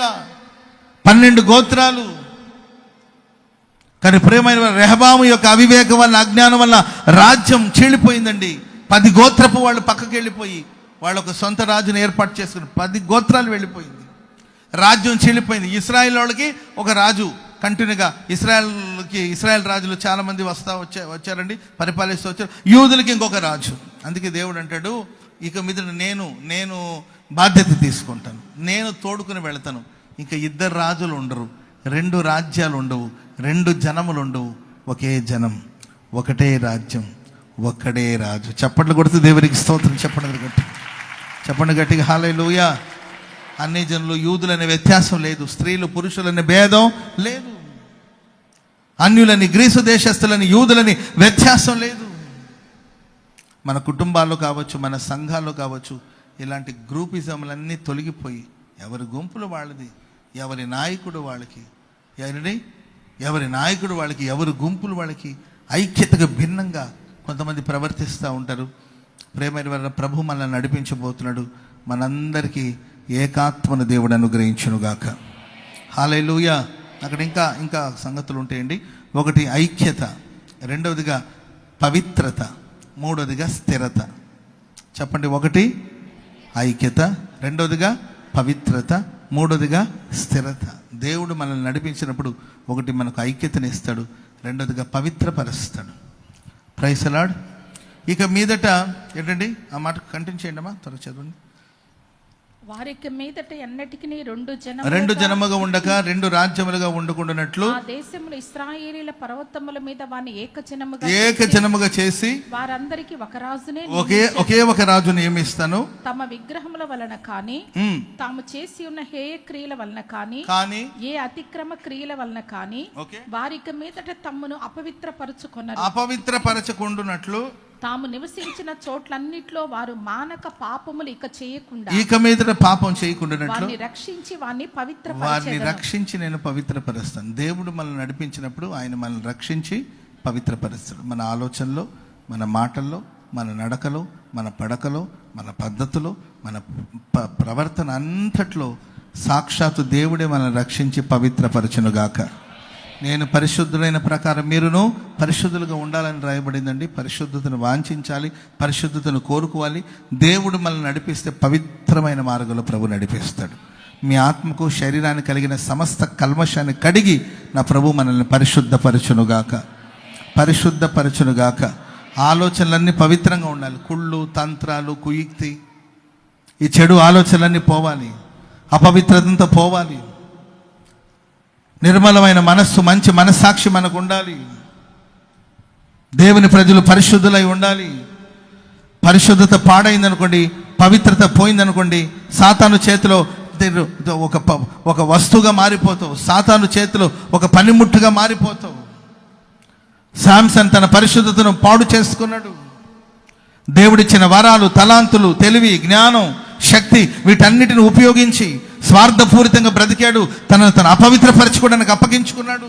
12 గోత్రాలు. కానీ ప్రేమైన రెహబాము యొక్క అవివేకం వల్ల, అజ్ఞానం వల్ల రాజ్యం చీలిపోయిందండి. 10 గోత్రపు వాళ్ళు పక్కకి వెళ్ళిపోయి వాళ్ళు ఒక సొంత రాజును ఏర్పాటు చేసుకుని 10 గోత్రాలు వెళ్ళిపోయింది. రాజ్యం చీలిపోయింది. ఇశ్రాయేల్ వాళ్ళకి ఒక రాజు కంటిన్యూగా, ఇశ్రాయేల్ రాజులు చాలామంది వచ్చారండి, పరిపాలిస్తూ వచ్చారు. యూదులకి ఇంకొక రాజు. అందుకే దేవుడు అంటాడు, ఇక మీద నేను బాధ్యత తీసుకుంటాను, నేను తోడుకుని వెళతాను. ఇంకా 2 రాజులు ఉండరు, 2 రాజ్యాలు ఉండవు, 2 జనములు ఉండవు, ఒకే జనం, ఒకటే రాజ్యం, ఒక్కడే రాజు. చప్పట్లు కొడుతూ దేవునికి స్తోత్రం. చెప్పండి గట్టిగా హల్లెలూయా. అన్ని జనులు, యూదులనే వ్యత్యాసం లేదు, స్త్రీలు పురుషులనే భేదం లేదు, అన్యులని గ్రీసు దేశస్తులని యూదులని వ్యత్యాసం లేదు. మన కుటుంబాల్లో కావచ్చు, మన సంఘాల్లో కావచ్చు, ఇలాంటి గ్రూపిజంలన్నీ తొలగిపోయి ఎవరి గుంపులు వాళ్ళది, ఎవరి నాయకుడు వాళ్ళకి, ఎవరి నాయకుడు వాళ్ళకి, ఎవరి గుంపులు వాళ్ళకి, ఐక్యతకు భిన్నంగా కొంతమంది ప్రవర్తిస్తూ ఉంటారు. ప్రేమైన వల్ల ప్రభు మనల్ని నడిపించబోతున్నాడు. మనందరికీ ఏకాత్మను దేవుడు అనుగ్రహించునుగాక. హల్లెలూయా. అక్కడ ఇంకా సంగతులు ఉంటాయండి. ఒకటి ఐక్యత, రెండవదిగా పవిత్రత, మూడవదిగా స్థిరత. చెప్పండి. ఒకటి ఐక్యత, రెండవదిగా పవిత్రత, మూడవదిగా స్థిరత. దేవుడు మనల్ని నడిపించినప్పుడు ఒకటి మనకు ఐక్యతని ఇస్తాడు, రెండవదిగా పవిత్రపరుస్తాడు. Praise the lord. ఇక మీదట ఏంటండి, ఆ మాట కంటిన్యూ చేయండి అమ్మా, త్వరగా చదవండి. వారికి మీదట ఎన్నటికి 2 జనముగా ఉండక 2 రాజ్యములుగా ఉండకుండానట్లు ఆ దేశములు ఇశ్రాయేలీల పర్వతముల మీద వారిని ఏకజనముగా చేసి వారందరికీ ఒక రాజునే ఒకే ఒక రాజును నియమిస్తాను. తమ విగ్రహముల వలన కానీ, తాము చేసి ఉన్న హేయ క్రియల వలన కానీ, ఏ అతిక్రమ క్రియల వలన కానీ వారికి మీదట తమ్మును అపవిత్రపరచుకొన్నట్లు తాము నివసించిన చోట్లన్నిట్లో వారు మానక పాపములు ఇక మీద పాపం చేయకుండా వారిని రక్షించి నేను పవిత్రపరుస్తాను. దేవుడు మనల్ని నడిపించినప్పుడు ఆయన మనల్ని రక్షించి పవిత్రపరుస్తాడు. మన ఆలోచనలో, మన మాటల్లో, మన నడకలో, మన పడకలో, మన పద్ధతిలో, మన ప్రవర్తన అంతట్లో సాక్షాత్తు దేవుడే మనల్ని రక్షించి పవిత్రపరచునుగాక. నేను పరిశుద్ధులైన ప్రకారం మీరును పరిశుద్ధులుగా ఉండాలని రాయబడిందండి. పరిశుద్ధతను వాంఛించాలి, పరిశుద్ధతను కోరుకోవాలి. దేవుడు మనల్ని నడిపిస్తే పవిత్రమైన మార్గంలో ప్రభు నడిపిస్తాడు. మీ ఆత్మకు, శరీరానికి కలిగిన సమస్త కల్మషాన్ని కడిగి నా ప్రభు మనల్ని పరిశుద్ధపరచునుగాక. ఆలోచనలన్నీ పవిత్రంగా ఉండాలి. కుళ్ళు, తంత్రాలు, కుయుక్తి, ఈ చెడు ఆలోచనలన్నీ పోవాలి, అపవిత్రతంతో పోవాలి. నిర్మలమైన మనస్సు, మంచి మనస్సాక్షి మనకు ఉండాలి. దేవుని ప్రజలు పరిశుద్ధులై ఉండాలి. పరిశుద్ధత పాడైందనుకోండి, పవిత్రత పోయిందనుకోండి, సాతాను చేతిలో ఒక వస్తువుగా మారిపోతావు, సాతాను చేతిలో ఒక పనిముట్టుగా మారిపోతావు. శాంసన్ తన పరిశుద్ధతను పాడు చేసుకున్నాడు. దేవుడిచ్చిన వరాలు, తలాంతులు, తెలివి, జ్ఞానం, శక్తి వీటన్నిటిని ఉపయోగించి స్వార్థపూరితంగా బ్రతికాడు. తను అపవిత్రపరచుకోవడానికి అప్పగించుకున్నాడు.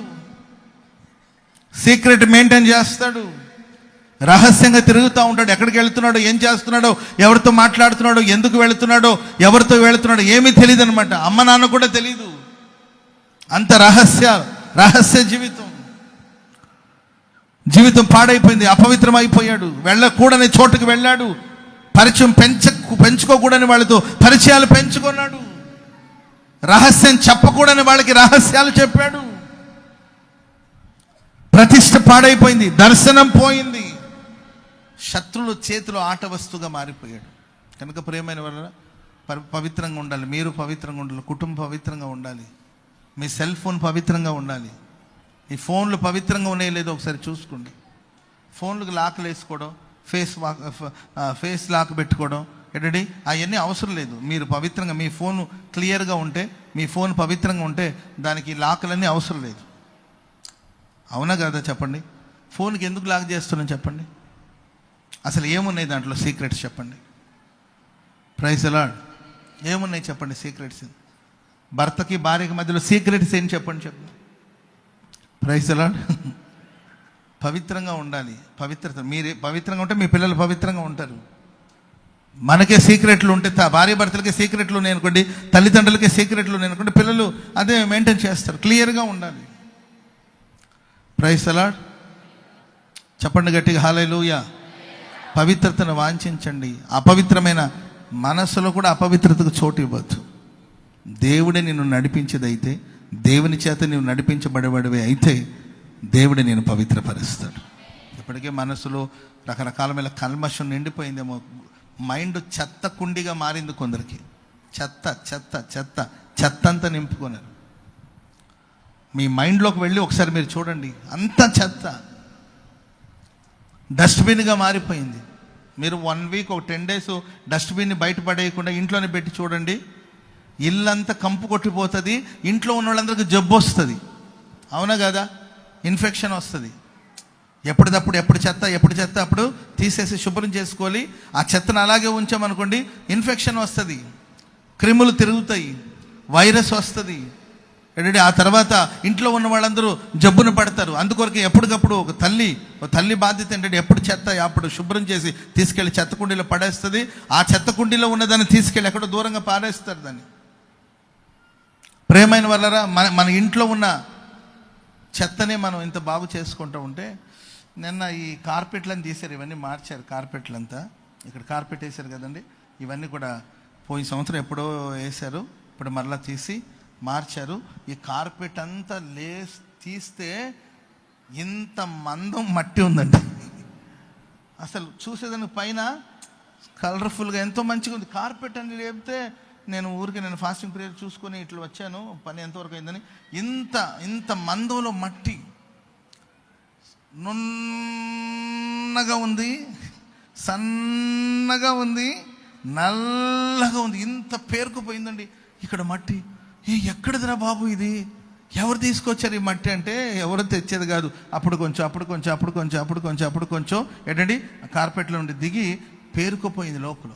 సీక్రెట్ మెయింటైన్ చేస్తాడు, రహస్యంగా తిరుగుతూ ఉంటాడు. ఎక్కడికి వెళుతున్నాడో, ఏం చేస్తున్నాడో, ఎవరితో మాట్లాడుతున్నాడో, ఎందుకు వెళుతున్నాడో, ఎవరితో వెళుతున్నాడో ఏమీ తెలియదు అనమాట. అమ్మ నాన్న కూడా తెలియదు. అంత రహస్య జీవితం పాడైపోయింది. అపవిత్రమైపోయాడు. వెళ్ళకూడని చోటుకు వెళ్ళాడు. పరిచయం పెంచుకోకూడని వాళ్ళతో పరిచయాలు పెంచుకున్నాడు. రహస్యం చెప్పకూడని వాళ్ళకి రహస్యాలు చెప్పాడు. ప్రతిష్ట పాడైపోయింది, దర్శనం పోయింది. శత్రువుల చేతిలో ఆట వస్తువుగా మారిపోయాడు. కనుక ప్రియమైన వల్ల పవిత్రంగా ఉండాలి. మీరు పవిత్రంగా ఉండాలి, కుటుంబం పవిత్రంగా ఉండాలి, మీ సెల్ ఫోన్ పవిత్రంగా ఉండాలి. ఈ ఫోన్లు పవిత్రంగా ఉన్నాయో లేదో ఒకసారి చూసుకోండి. ఫోన్లకు లాక్లు వేసుకోవడం, ఫేస్ లాక్ పెట్టుకోవడం ఏంటండి, అవన్నీ అవసరం లేదు. మీరు పవిత్రంగా మీ ఫోన్ క్లియర్గా ఉంటే, మీ ఫోన్ పవిత్రంగా ఉంటే దానికి లాక్లన్నీ అవసరం లేదు. అవునా కదా చెప్పండి? ఫోన్కి ఎందుకు లాక్ చేస్తున్నాం చెప్పండి? అసలు ఏమున్నాయి దాంట్లో సీక్రెట్స్ చెప్పండి? Praise the Lord. ఏమున్నాయి చెప్పండి సీక్రెట్స్? భర్తకి భార్యకి మధ్యలో సీక్రెట్స్ ఏం చెప్పండి? Praise the Lord. పవిత్రంగా ఉండాలి. పవిత్రత, మీరు పవిత్రంగా ఉంటే మీ పిల్లలు పవిత్రంగా ఉంటారు. మనకే సీక్రెట్లు ఉంటే, భార్య భర్తలకే సీక్రెట్లు ఉన్నాయి అనుకోండి, తల్లిదండ్రులకే సీక్రెట్లు ఉన్నాయి అనుకోండి, పిల్లలు అదే మెయింటైన్ చేస్తారు. క్లియర్గా ఉండాలి. Praise the Lord. చెప్పండి గట్టిగా హల్లెలూయా. పవిత్రతను వాంఛించండి. అపవిత్రమైన మనస్సులో కూడా అపవిత్రతకు చోటు ఇవ్వద్దు. దేవుడే నిన్ను నడిపించేదైతే, దేవుని చేత నీవు నడిపించబడేవాడివి అయితే దేవుడే నేను పవిత్రపరుస్తాడు. ఇప్పటికే మనసులో రకరకాలమైన కల్మషం నిండిపోయిందేమో. మైండ్ చెత్త కుండిగా మారింది కొందరికి. చెత్త చెత్త చెత్త చెత్త అంతా నింపుకున్నారు. మీ మైండ్లోకి వెళ్ళి ఒకసారి మీరు చూడండి, అంత చెత్త డస్ట్బిన్గా మారిపోయింది. మీరు 1 వీక్, ఒక 10 days డస్ట్బిన్ని బయట పడేయకుండా ఇంట్లోనే పెట్టి చూడండి, ఇల్లంతా కంపు కొట్టిపోతుంది. ఇంట్లో ఉన్న వాళ్ళందరికీ జబ్బు వస్తుంది. అవునా కదా? ఇన్ఫెక్షన్ వస్తుంది. ఎప్పుడు చెత్త అప్పుడు తీసేసి శుభ్రం చేసుకోవాలి. ఆ చెత్తను అలాగే ఉంచామనుకోండి, ఇన్ఫెక్షన్ వస్తుంది, క్రిములు తిరుగుతాయి, వైరస్ వస్తుంది. ఏంటంటే ఆ తర్వాత ఇంట్లో ఉన్న వాళ్ళందరూ జబ్బున పడతారు. అందుకొరకు ఎప్పటికప్పుడు ఒక తల్లి బాధ్యత ఏంటంటే ఎప్పుడు చెత్త అప్పుడు శుభ్రం చేసి తీసుకెళ్ళి చెత్త కుండీలో పడేస్తుంది. ఆ చెత్త కుండీలో ఉన్నదాన్ని తీసుకెళ్ళి ఎక్కడో దూరంగా పారేస్తారు దాన్ని. ప్రేమైన వాళ్ళరా, మన ఇంట్లో ఉన్న చెత్తనే మనం ఇంత బాగు చేసుకుంటూ ఉంటే, నిన్న ఈ కార్పెట్లను తీశారు, ఇవన్నీ మార్చారు. కార్పెట్లంతా ఇక్కడ కార్పెట్ వేశారు కదండి, ఇవన్నీ కూడా పోయిన సంవత్సరం ఎప్పుడో వేశారు, ఇప్పుడు మరలా తీసి మార్చారు. ఈ కార్పెట్ అంతా తీస్తే ఇంత మందం మట్టి ఉందండి. అసలు చూసేదానికి పైన కలర్ఫుల్గా ఎంతో మంచిగా ఉంది. కార్పెట్ అని లేపితే నేను ఫాస్టింగ్ ప్రేయర్ చూసుకొని ఇట్లా వచ్చాను, పని ఎంతవరకు అయిందని. ఇంత మందంలో మట్టి నున్నగా ఉంది, సన్నగా ఉంది, నల్లగా ఉంది, ఇంత పేరుకుపోయిందండి ఇక్కడ మట్టి. ఎక్కడిదిరా బాబు ఇది, ఎవరు తీసుకొచ్చారు ఈ మట్టి అంటే ఎవరు తెచ్చేది కాదు. అప్పుడు కొంచెం ఏంటండి కార్పెట్లో ఉండి దిగి పేరుకుపోయింది లోపల.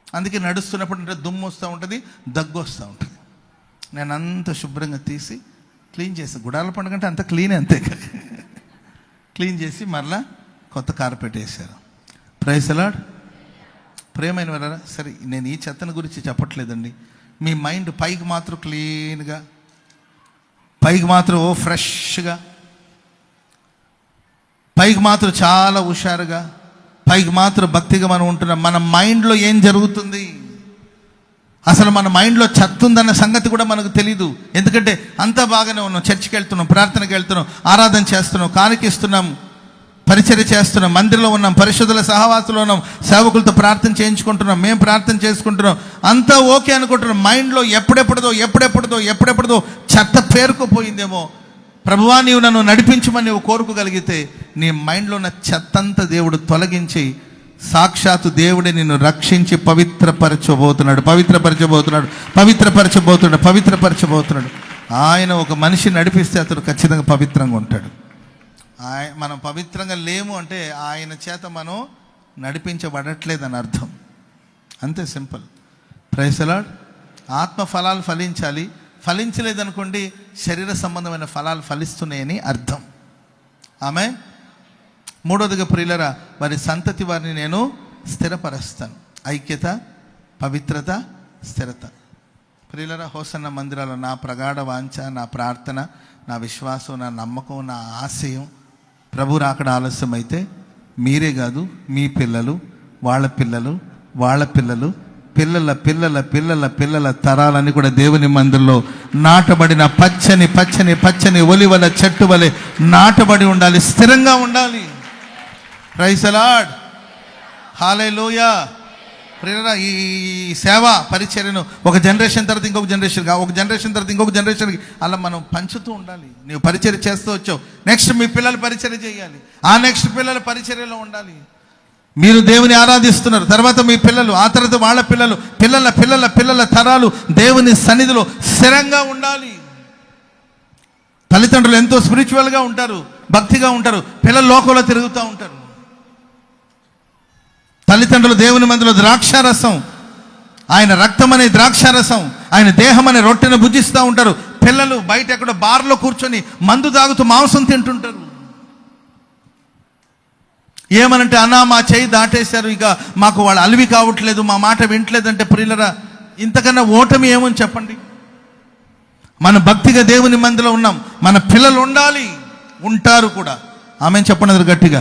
అందుకే నడుస్తున్నప్పుడు అంటే దుమ్ము వస్తూ ఉంటుంది, దగ్గు వస్తూ ఉంటుంది. నేను అంత శుభ్రంగా తీసి క్లీన్ చేసి, గుడాల పండుగ అంటే అంత క్లీన్, అంతే క్లీన్ చేసి మరలా కొత్త కార్పెట్ వేశారు. Praise the Lord. ప్రేమైన వాళ్ళరా, సరే నేను ఈ చెత్తను గురించి చెప్పట్లేదండి. మీ మైండ్ పైకి మాత్రం క్లీన్గా, పైకి మాత్రం ఫ్రెష్గా, పైకి మాత్రం చాలా హుషారుగా, పైకి మాత్రం భక్తిగా మనం ఉంటున్నాం. మన మైండ్లో ఏం జరుగుతుంది, అసలు మన మైండ్లో చెత్త ఉందన్న సంగతి కూడా మనకు తెలీదు. ఎందుకంటే అంతా బాగానే ఉన్నాం, చర్చికి వెళ్తున్నాం, ప్రార్థనకి వెళ్తున్నాం, ఆరాధన చేస్తున్నాం, కానికిస్తున్నాం, పరిచర్య చేస్తున్నాం, మందిరంలో ఉన్నాం, పరిశుద్ధుల సహవాసంలో ఉన్నాం, సేవకులతో ప్రార్థన చేయించుకుంటున్నాం, మేము ప్రార్థన చేసుకుంటున్నాం, అంతా ఓకే అనుకుంటున్నాం. మైండ్లో ఎప్పుడెప్పుడుదో చెత్త పేరుకుపోయిందేమో. ప్రభువా నీవు నన్ను నడిపించమని నువ్వు కోరుకోగలిగితే నీ మైండ్లో ఉన్న చెత్తంతా దేవుడు తొలగించి సాక్షాత్తు దేవుడే నిన్ను రక్షించి పవిత్రపరచబోతున్నాడు. ఆయన ఒక మనిషి నడిపిస్తే అతడు ఖచ్చితంగా పవిత్రంగా ఉంటాడు. మనం పవిత్రంగా లేము అంటే ఆయన చేత మనం నడిపించబడట్లేదని అర్థం. అంతే సింపుల్. Praise the lord. ఆత్మ ఫలాలు ఫలించాలి. ఫలించలేదనుకోండి శరీర సంబంధమైన ఫలాలు ఫలిస్తున్నాయని అర్థం. ఆమె మూడవదిగా ప్రియులరా, వారి సంతతి వారిని నేను స్థిరపరుస్తాను. ఐక్యత, పవిత్రత, స్థిరత. ప్రియులరా, హోసన్న మందిరాల్లో నా ప్రగాఢ వాంఛ, నా ప్రార్థన, నా విశ్వాసం, నా నమ్మకం, నా ఆశయం, ప్రభు రాకడ ఆలస్యం అయితే మీరే కాదు, మీ పిల్లలు, వాళ్ళ పిల్లలు, పిల్లల తరాలన్నీ కూడా దేవుని మందిరంలో నాటబడిన పచ్చని ఒలివల చెట్టు వలె నాటబడి ఉండాలి, స్థిరంగా ఉండాలి. Praise the Lord. హల్లెలూయా. ప్రియరా, ఈ సేవ పరిచర్యను ఒక జనరేషన్ తర్వాత ఇంకొక జనరేషన్, ఒక జనరేషన్ తర్వాత ఇంకొక జనరేషన్కి అలా మనం పంచుతూ ఉండాలి. నీవు పరిచర్య చేస్తూ వచ్చావు, నెక్స్ట్ మీ పిల్లలు పరిచర్య చేయాలి, ఆ నెక్స్ట్ పిల్లల పరిచర్యలో ఉండాలి. మీరు దేవుని ఆరాధిస్తున్నారు, తర్వాత మీ పిల్లలు, ఆ తర్వాత వాళ్ళ పిల్లలు, పిల్లల పిల్లల పిల్లల తరాలు దేవుని సన్నిధిలో స్థిరంగా ఉండాలి. తల్లిదండ్రులు ఎంతో స్పిరిచువల్గా ఉంటారు, భక్తిగా ఉంటారు, పిల్లలు లోకంలో తిరుగుతూ ఉంటారు. తల్లిదండ్రులు దేవుని మందిలో ద్రాక్షారసం, ఆయన రక్తం అనే ద్రాక్షారసం, ఆయన దేహం అనే రొట్టెను భుజిస్తూ ఉంటారు. పిల్లలు బయట ఎక్కడో బార్లో కూర్చొని మందు తాగుతూ మాంసం తింటుంటారు. ఏమనంటే అన్నా మా చేయి దాటేశారు, ఇక మాకు వాళ్ళు అలివి కావట్లేదు, మా మాట వింటలేదంటే ప్రియులరా, ఇంతకన్నా ఓటమి ఏమని చెప్పండి. మన భక్తిగా దేవుని మందిలో ఉన్నాం, మన పిల్లలు ఉండాలి, ఉంటారు కూడా. ఆమెను చెప్పండి గట్టిగా,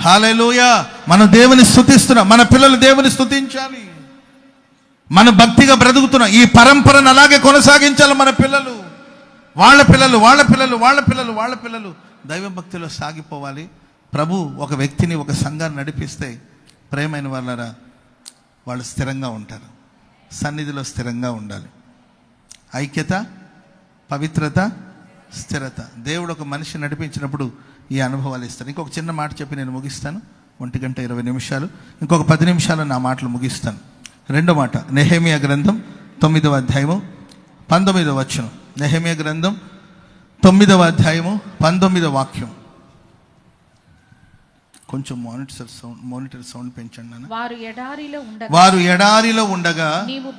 హల్లెలూయా. మనం దేవుని స్తుతిస్తున్నాం, మన పిల్లలు దేవుని స్తుతించాలి. మన భక్తిగా బ్రతుకుతున్నాం, ఈ పరంపరను అలాగే కొనసాగించాలి. మన పిల్లలు, వాళ్ళ పిల్లలు, వాళ్ళ పిల్లలు, వాళ్ళ పిల్లలు, వాళ్ళ పిల్లలు దైవ భక్తిలో సాగిపోవాలి. ప్రభు ఒక వ్యక్తిని, ఒక సంఘాన్ని నడిపిస్తే ప్రేమైన వాళ్ళరా, వాళ్ళు స్థిరంగా ఉంటారు, సన్నిధిలో స్థిరంగా ఉండాలి. ఐక్యత, పవిత్రత, స్థిరత. దేవుడు ఒక మనిషి నడిపించినప్పుడు ఈ అనుభవాలు ఇస్తారు. ఇంకొక చిన్న మాట చెప్పి నేను ముగిస్తాను. 1:20. ఇంకొక 10 నిమిషాలు నా మాటలు ముగిస్తాను. రెండో మాట, నెహెమీయా గ్రంథం 9వ అధ్యాయము 19వ వచనం. నెహెమీయా గ్రంథం 9వ అధ్యాయము 19వ వాక్యం. కొంచెం మానిటర్ సౌండ్ పెంచండి నాన్న. వారు ఎడారిలో ఉండగా నీవు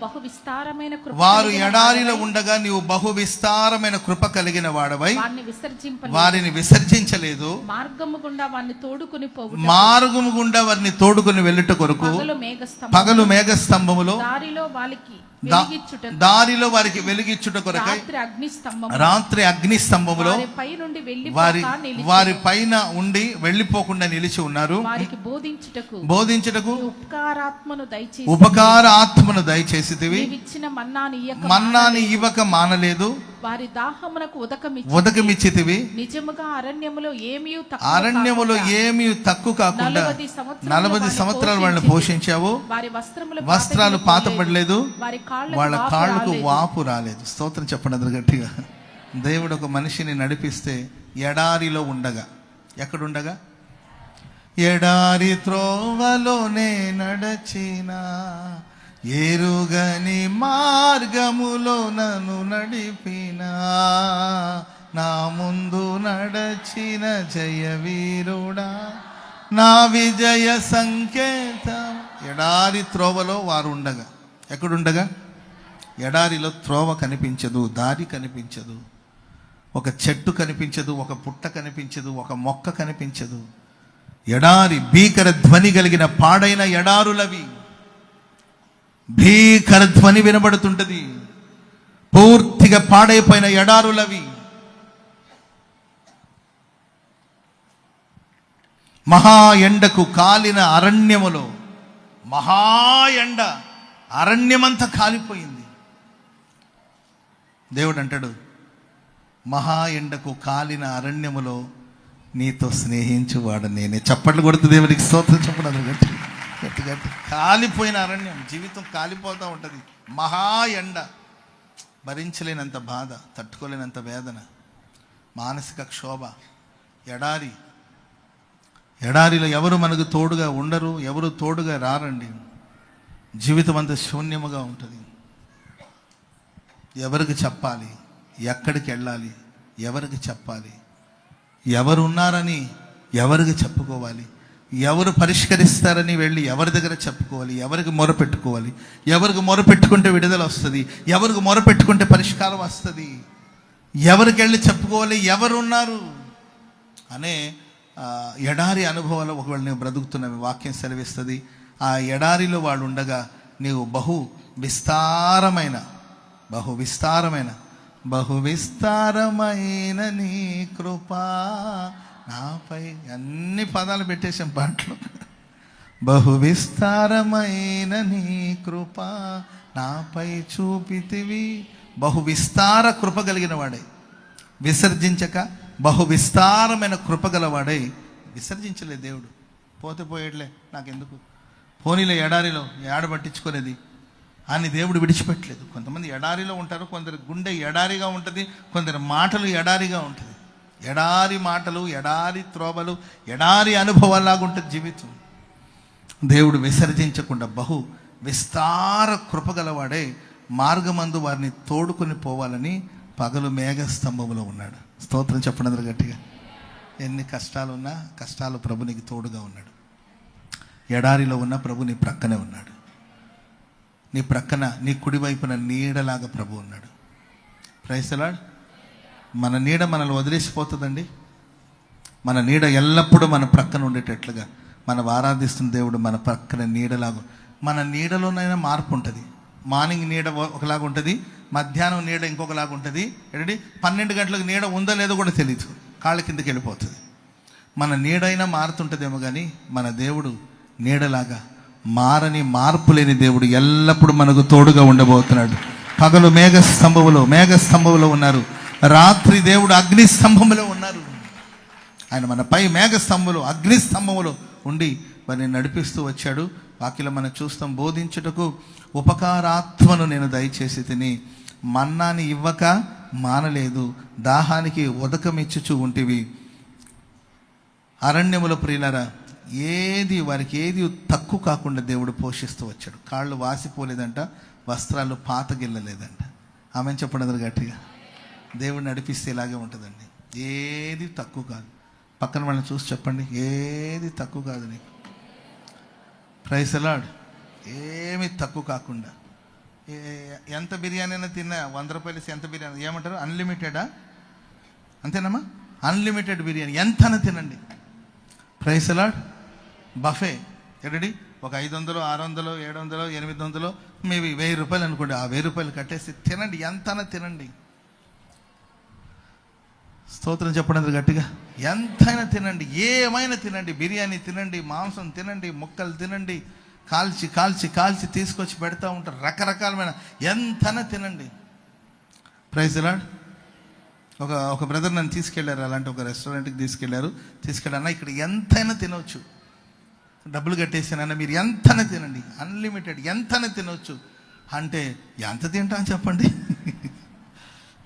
బహు విస్తారమైన కృప కలిగిన వాడవై వారిని విసర్జించలేదు. మార్గము గుండా వారిని తోడుకుని వెళ్ళుట కొరకు పగలు మేఘస్తంభములో దారిలో వారికి వెలిగిచ్చుట కొరకై రాత్రి అగ్ని స్తంభములో వారి పైన ఉండి వెళ్ళిపోకుండా నిలిచి ఉన్నారు. బోధించుటకు ఉపకార ఆత్మను దయచేసితివి, మన్నాని ఇవ్వక మానలేదు, వారి దాహమునకు ఉదకమిచ్చితివి. నిజముగా అరణ్యములో ఏమీ తక్కువ కాకుండా 40 సంవత్సరాలు వాళ్ళని పోషించావు. వస్త్రాలు పాతపడలేదు, వాళ్ళ కాళ్ళకు వాపు రాలేదు. స్తోత్రం చెప్పండి అందరు గట్టిగా. దేవుడు ఒక మనిషిని నడిపిస్తే ఎడారిలో ఉండగా, ఎక్కడుండగా, ఎడారి త్రోవలోనే నడచిన ఎరుగని మార్గములో నన్ను నడిపిన నా ముందు నడచిన జయవీరుడా నా విజయ సంకేతం. ఎడారి త్రోవలో వారు ఉండగా, ఎక్కడుండగా, ఎడారిలో త్రోవ కనిపించదు, దారి కనిపించదు, ఒక చెట్టు కనిపించదు, ఒక పుట్ట కనిపించదు, ఒక మొక్క కనిపించదు. ఎడారి భీకర ధ్వని కలిగిన పాడైన ఎడారులవి. భీకర ధ్వని వినబడుతుంటది, పూర్తిగా పాడైపోయిన ఎడారులవి. మహా ఎండకు కాలిన అరణ్యములో, మహా ఎండ, అరణ్యమంతా కాలిపోయింది. దేవుడు అంటాడు, మహా ఎండకు కాలిన అరణ్యములో నీతో స్నేహించువాడు నేనే. చప్పట్లు కొడుతూ దేవునికి స్తోత్రం చెప్పడం. గట్టి కాలిపోయిన అరణ్యం, జీవితం కాలిపోతూ ఉంటుంది. మహా ఎండ, భరించలేనంత బాధ, తట్టుకోలేనంత వేదన, మానసిక క్షోభ, ఎడారిలో ఎవరు మనకు తోడుగా ఉండరు, ఎవరు తోడుగా రారండి. జీవితం అంతా శూన్యముగా ఉంటుంది. ఎవరికి చెప్పాలి, ఎక్కడికి వెళ్ళాలి, ఎవరికి చెప్పాలి, ఎవరు ఉన్నారని ఎవరికి చెప్పుకోవాలి, ఎవరు పరిష్కరిస్తారని వెళ్ళి ఎవరి దగ్గర చెప్పుకోవాలి, ఎవరికి మొరపెట్టుకోవాలి, ఎవరికి మొరపెట్టుకుంటే విడుదల వస్తుంది, ఎవరికి మొరపెట్టుకుంటే పరిష్కారం వస్తుంది, ఎవరికి వెళ్ళి చెప్పుకోవాలి, ఎవరు ఉన్నారు అనే ఎడారి అనుభవాలు ఒకవేళ నీవు బ్రతుకుతున్నావు. వాక్యం సెలవిస్తుంది, ఆ ఎడారిలో వాళ్ళు ఉండగా నీవు బహు విస్తారమైన నీ కృప నాపై. అన్ని పదాలు పెట్టేశాం పాటలో. బహు విస్తారమైన నీ కృప నాపై చూపితివి. బహు విస్తార కృప కలిగిన వాడే, విసర్జించక బహు విస్తారమైన కృప గలవాడై విసర్జించలే దేవుడు. పోతే పోయేట్లే, నాకెందుకు, పోనీలో ఎడారిలో ఏడ పట్టించుకునేది అని దేవుడు విడిచిపెట్టలేదు. కొంతమంది ఎడారిలో ఉంటారు, కొందరి గుండె ఎడారిగా ఉంటుంది, కొందరి మాటలు ఎడారిగా ఉంటుంది. ఎడారి మాటలు, ఎడారి త్రోవలు, ఎడారి అనుభవాలాగా ఉంటుంది జీవితం. దేవుడు విసర్జించకుండా బహు విస్తార కృపగలవాడే మార్గమందు వారిని తోడుకొని పోవాలని పగలు మేఘస్తంభంలో ఉన్నాడు. స్తోత్రం చెప్పండి అందరూ గట్టిగా. ఎన్ని కష్టాలు ఉన్నా కష్టాలు ప్రభు నీకు తోడుగా ఉన్నాడు. ఎడారిలో ఉన్న ప్రభు నీ ప్రక్కనే ఉన్నాడు. నీ ప్రక్కన నీ కుడివైపున నీడలాగా ప్రభు ఉన్నాడు. Praise the Lord. మన నీడ మనల్ని వదిలేసిపోతుందండి. మన నీడ ఎల్లప్పుడూ మన ప్రక్కన ఉండేటట్లుగా మనం ఆరాధిస్తున్న దేవుడు మన ప్రక్కన నీడలాగా. మన నీడలోనైనా మార్పు ఉంటుంది. మార్నింగ్ నీడ ఒకలాగా ఉంటుంది, మధ్యాహ్నం నీడ ఇంకొకలాగా ఉంటుంది. ఏంటంటే 12 గంటలకు నీడ ఉందో లేదో కూడా తెలియదు, కాళ్ళ కిందకి వెళ్ళిపోతుంది. మన నీడైనా మారుతుంటుందేమో కానీ మన దేవుడు నీడలాగా మారని, మార్పు లేని దేవుడు ఎల్లప్పుడూ మనకు తోడుగా ఉండబోతున్నాడు. పగలు మేఘస్తంభంలో ఉన్నారు, రాత్రి దేవుడు అగ్నిస్తంభంలో ఉన్నారు. ఆయన మన పై మేఘస్తంభంలో అగ్నిస్తంభంలో ఉండి వారిని నడిపిస్తూ వచ్చాడు. వాక్యలో మనం చూస్తాం, బోధించుటకు ఉపకారాత్మను నేను దయచేసి తిని మన్నాని ఇవ్వక మానలేదు, దాహానికి ఉదకమిచ్చుచూ ఉంటివి. అరణ్యముల ప్రియులారా, వారికి ఏది తక్కువ కాకుండా దేవుడు పోషిస్తూ వచ్చాడు. కాళ్ళు వాసిపోలేదంట, వస్త్రాలు పాతగిల్లలేదంట. ఆమెను చెప్పండి గట్టిగా. దేవుడు నడిపిస్తే ఇలాగే ఉంటుందండి. ఏది తక్కువ కాదు. పక్కన వాళ్ళని చూసి చెప్పండి, ఏది తక్కువ కాదు నీకు. Praise the Lord. ఏమి తక్కువ కాకుండా ఎంత బిర్యానీ అయినా తిన్నా, 100 రూపాయలు ఎంత బిర్యానీ ఏమంటారు, అన్లిమిటెడా? అంతేనమ్మా, అన్లిమిటెడ్ బిర్యానీ ఎంతైనా తినండి. Praise the lord. బఫే ఎక్కడి ఒక 500, 600, 700, 800, మేబీ 1000 రూపాయలు అనుకోండి. ఆ 1000 రూపాయలు కట్టేసి తినండి, ఎంతైనా తినండి. స్తోత్రం చెప్పండి గట్టిగా. ఎంతైనా తినండి, ఏమైనా తినండి. బిర్యానీ తినండి, మాంసం తినండి, ముక్కలు తినండి, కాల్చి కాల్చి కాల్చి తీసుకొచ్చి పెడతా ఉంటారు. రకరకాలమైన ఎంతైనా తినండి. Praise the Lord. ఒక బ్రదర్ నన్ను తీసుకెళ్లారు, అలాంటి ఒక రెస్టారెంట్కి తీసుకెళ్ళాను. ఇక్కడ ఎంతైనా తినవచ్చు, డబ్బులు కట్టేసానన్నా మీరు ఎంతైనా తినండి, అన్లిమిటెడ్ ఎంతైనా తినవచ్చు. అంటే ఎంత తింటాం చెప్పండి?